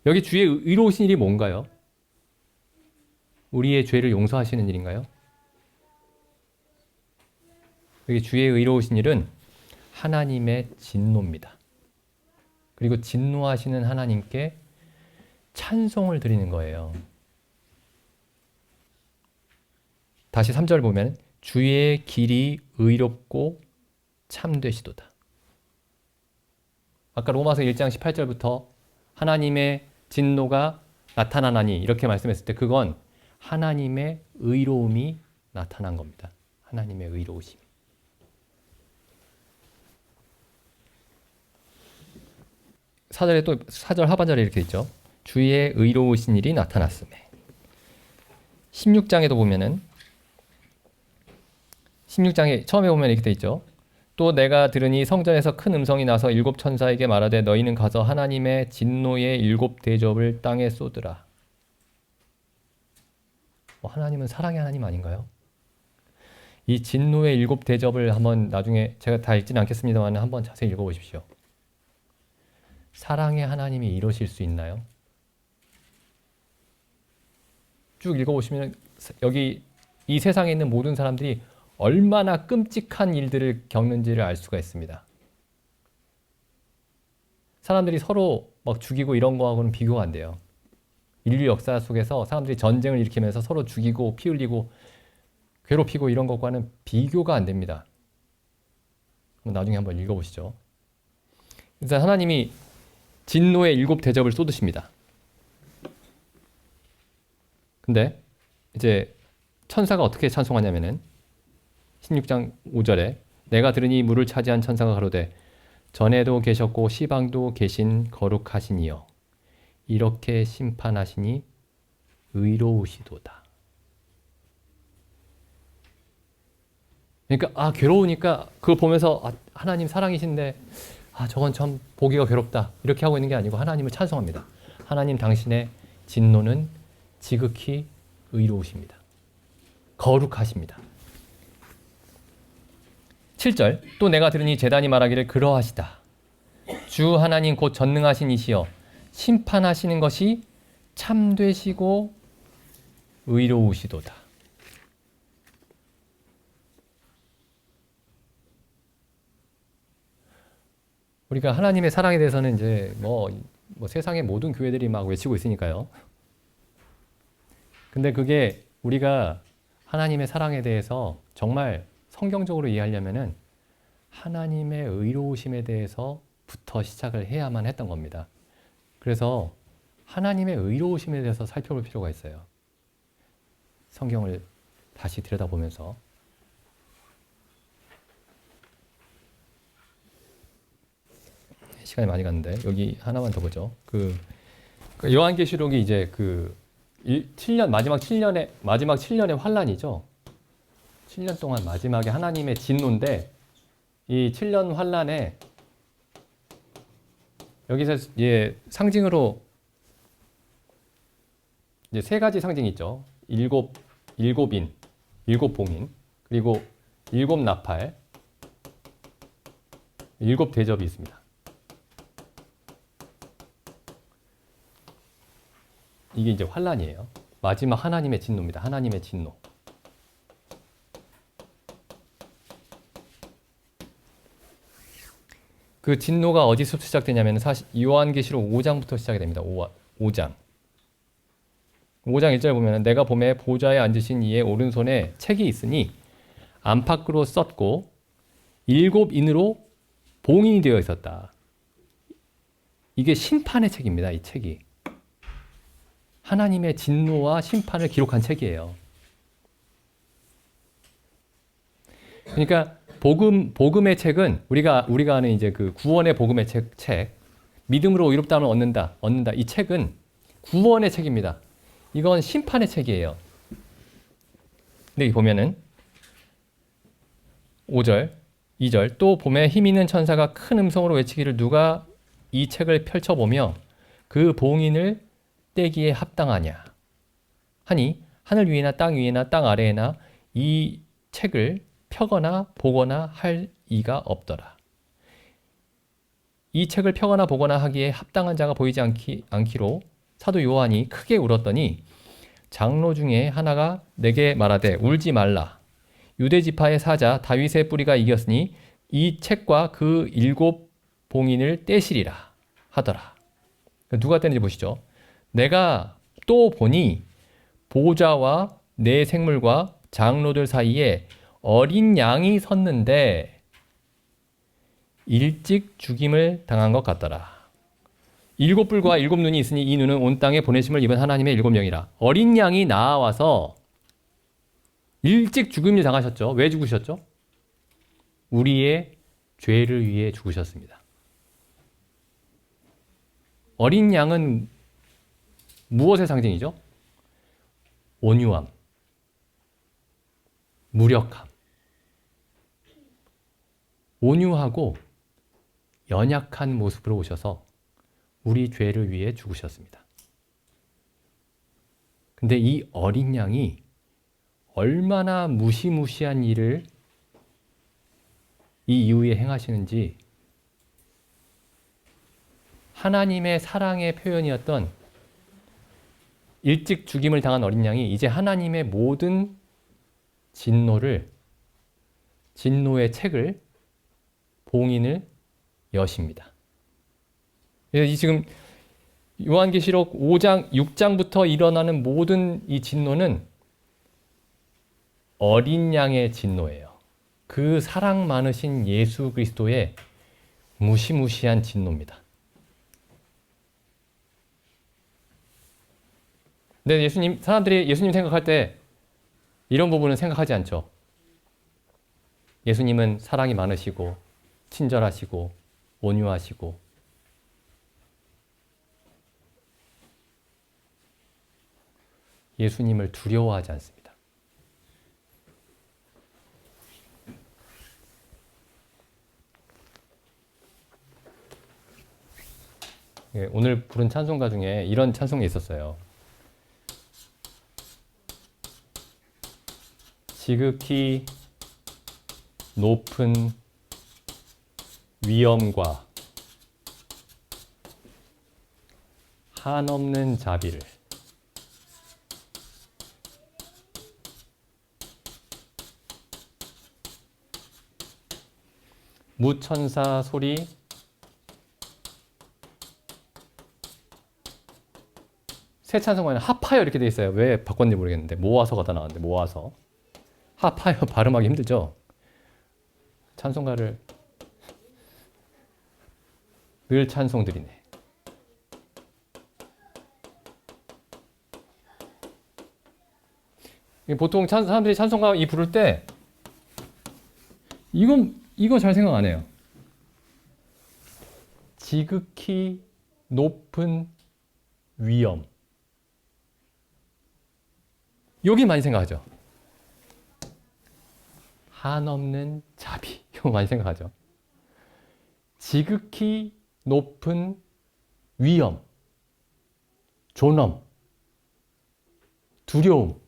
여기 주의 의로우신 일이 뭔가요? 우리의 죄를 용서하시는 일인가요? 여기 주의 의로우신 일은 하나님의 진노입니다. 그리고 진노하시는 하나님께 찬송을 드리는 거예요. 다시 3절 보면 주의 길이 의롭고 참되시도다. 아까 로마서 1장 18절부터 하나님의 진노가 나타나나니 이렇게 말씀했을 때 그건 하나님의 의로움이 나타난 겁니다. 하나님의 의로우심. 4절에 또 4절 하반절에 이렇게 있죠. 주의 의로우신 일이 나타났음에. 16장에도 보면은 16장에 처음에 보면 이렇게 돼 있죠. 또 내가 들으니 성전에서 큰 음성이 나서 일곱 천사에게 말하되 너희는 가서 하나님의 진노의 일곱 대접을 땅에 쏟으라. 하나님은 사랑의 하나님 아닌가요? 이 진노의 일곱 대접을 한번 나중에 제가 다 읽지는 않겠습니다만 한번 자세히 읽어보십시오. 사랑의 하나님이 이러실 수 있나요? 쭉 읽어보시면 여기 이 세상에 있는 모든 사람들이 얼마나 끔찍한 일들을 겪는지를 알 수가 있습니다. 사람들이 서로 막 죽이고 이런 거하고는 비교가 안 돼요. 인류 역사 속에서 사람들이 전쟁을 일으키면서 서로 죽이고 피 흘리고 괴롭히고 이런 것과는 비교가 안 됩니다. 나중에 한번 읽어보시죠. 그래서 하나님이 진노의 일곱 대접을 쏟으십니다. 근데 이제 천사가 어떻게 찬송하냐면은 16장 5절에 내가 들으니 물을 차지한 천사가 가로되 전에도 계셨고 시방도 계신 거룩하시니여 이렇게 심판하시니 의로우시도다. 그러니까 괴로우니까 그거 보면서 하나님 사랑이신데 저건 참 보기가 괴롭다 이렇게 하고 있는 게 아니고 하나님을 찬송합니다. 하나님 당신의 진노는 지극히 의로우십니다. 거룩하십니다. 7절 또 내가 들으니 제단이 말하기를 그러하시다. 주 하나님 곧 전능하신 이시여 심판하시는 것이 참되시고 의로우시도다. 우리가 하나님의 사랑에 대해서는 이제 뭐 세상의 모든 교회들이 막 외치고 있으니까요. 근데 그게 우리가 하나님의 사랑에 대해서 정말 성경적으로 이해하려면은 하나님의 의로우심에 대해서부터 시작을 해야만 했던 겁니다. 그래서 하나님의 의로우심에 대해서 살펴볼 필요가 있어요. 성경을 다시 들여다보면서. 시간이 많이 갔는데 여기 하나만 더 보죠. 요한계시록이 이제 7년 마지막 7년의 환란이죠. 7년 동안 마지막에 하나님의 진노인데 이 7년 환란에 여기서 상징으로 이제 세 가지 상징이 있죠. 일곱인, 일곱 봉인, 그리고 일곱 나팔, 일곱 대접이 있습니다. 이게 이제 환란이에요. 마지막 하나님의 진노입니다. 하나님의 진노. 그 진노가 어디서부터 시작되냐면 사실 요한계시록 5장부터 시작이 됩니다. 5장. 5장 1절 보면 내가 보매 보좌에 앉으신 이의 오른손에 책이 있으니 안팎으로 썼고 일곱 인으로 봉인이 되어 있었다. 이게 심판의 책입니다. 이 책이. 하나님의 진노와 심판을 기록한 책이에요. 그러니까 복음의 책은 우리가 아는 이제 그 구원의 복음의 책, 믿음으로 의롭다함을 얻는다. 이 책은 구원의 책입니다. 이건 심판의 책이에요. 근데 여기 보면은 5절, 2절 또 봄에 힘 있는 천사가 큰 음성으로 외치기를 누가 이 책을 펼쳐보며 그 봉인을 떼기에 합당하냐 하니 하늘 위에나 땅 위에나 땅 아래에나 이 책을 펴거나 보거나 할 이가 없더라. 이 책을 펴거나 보거나 하기에 합당한 자가 보이지 않기로 사도 요한이 크게 울었더니 장로 중에 하나가 내게 말하되 울지 말라. 유대 지파의 사자 다윗의 뿌리가 이겼으니 이 책과 그 일곱 봉인을 떼시리라 하더라. 누가 떼는지 보시죠. 내가 또 보니 보좌와 네 생물과 장로들 사이에 어린 양이 섰는데 일찍 죽임을 당한 것 같더라. 일곱 뿔과 일곱 눈이 있으니 이 눈은 온 땅에 보내심을 입은 하나님의 일곱 영이라. 어린 양이 나와서 일찍 죽임을 당하셨죠. 왜 죽으셨죠? 우리의 죄를 위해 죽으셨습니다. 어린 양은 무엇의 상징이죠? 온유함, 무력함, 온유하고 연약한 모습으로 오셔서 우리 죄를 위해 죽으셨습니다. 근데 이 어린 양이 얼마나 무시무시한 일을 이 이후에 행하시는지 하나님의 사랑의 표현이었던 일찍 죽임을 당한 어린 양이 이제 하나님의 모든 진노의 책을 봉인을 여십니다. 그래서 지금 요한계시록 5장, 6장부터 일어나는 모든 이 진노는 어린 양의 진노예요. 그 사랑 많으신 예수 그리스도의 무시무시한 진노입니다. 근데 사람들이 예수님 생각할 때 이런 부분은 생각하지 않죠. 예수님은 사랑이 많으시고 친절하시고 온유하시고 예수님을 두려워하지 않습니다. 오늘 부른 찬송가 중에 이런 찬송이 있었어요. 지극히 높은 위엄과 한없는 자비를 무천사 소리 새 찬송가에는 합하여 이렇게 돼 있어요. 왜 바꿨는지 모르겠는데 모아서가 다 나왔는데 모아서 합하여 발음하기 힘들죠. 찬송가를 늘 찬송드리네. 보통 사람들이 찬송가 이 부를 때 이거 잘 생각 안 해요. 지극히 높은 위엄. 여기 많이 생각하죠. 한없는 자비. 이거 많이 생각하죠. 지극히 높은 위엄, 존엄, 두려움.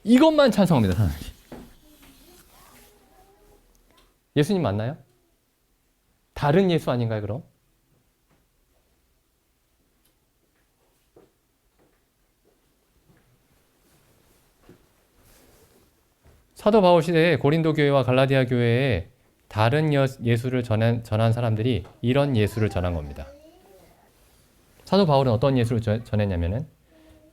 이것만 찬성합니다, 하나님. 예수님 맞나요? 다른 예수 아닌가요, 그럼? 사도 바울 시대에 고린도 교회와 갈라디아 교회에 다른 예수를 전한 사람들이 이런 예수를 전한 겁니다. 사도 바울은 어떤 예수를 전했냐면은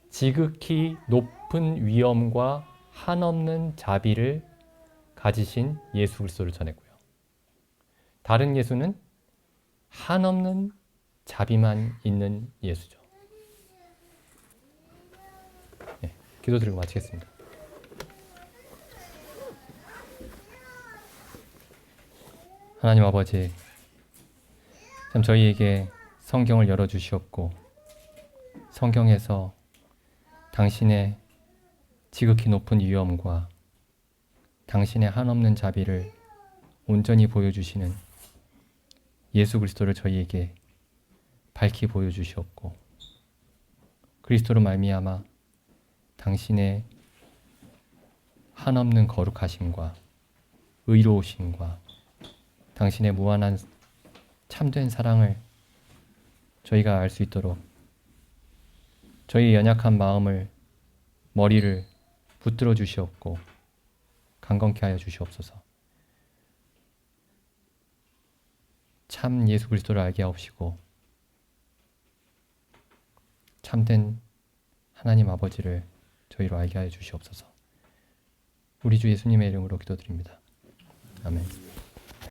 지극히 높은 위엄과 한없는 자비를 가지신 예수 그리스도를 전했고요. 다른 예수는 한없는 자비만 있는 예수죠. 네, 기도드리고 마치겠습니다. 하나님 아버지, 참 저희에게 성경을 열어주시옵고 성경에서 당신의 지극히 높은 위엄과 당신의 한없는 자비를 온전히 보여주시는 예수 그리스도를 저희에게 밝히 보여주시옵고 그리스도로 말미암아 당신의 한없는 거룩하심과 의로우심과 당신의 무한한 참된 사랑을 저희가 알 수 있도록 저희 연약한 마음을, 머리를 붙들어 주시옵고 강건케 하여 주시옵소서. 참 예수 그리스도를 알게 하옵시고 참된 하나님 아버지를 저희로 알게 하여 주시옵소서. 우리 주 예수님의 이름으로 기도드립니다. 아멘.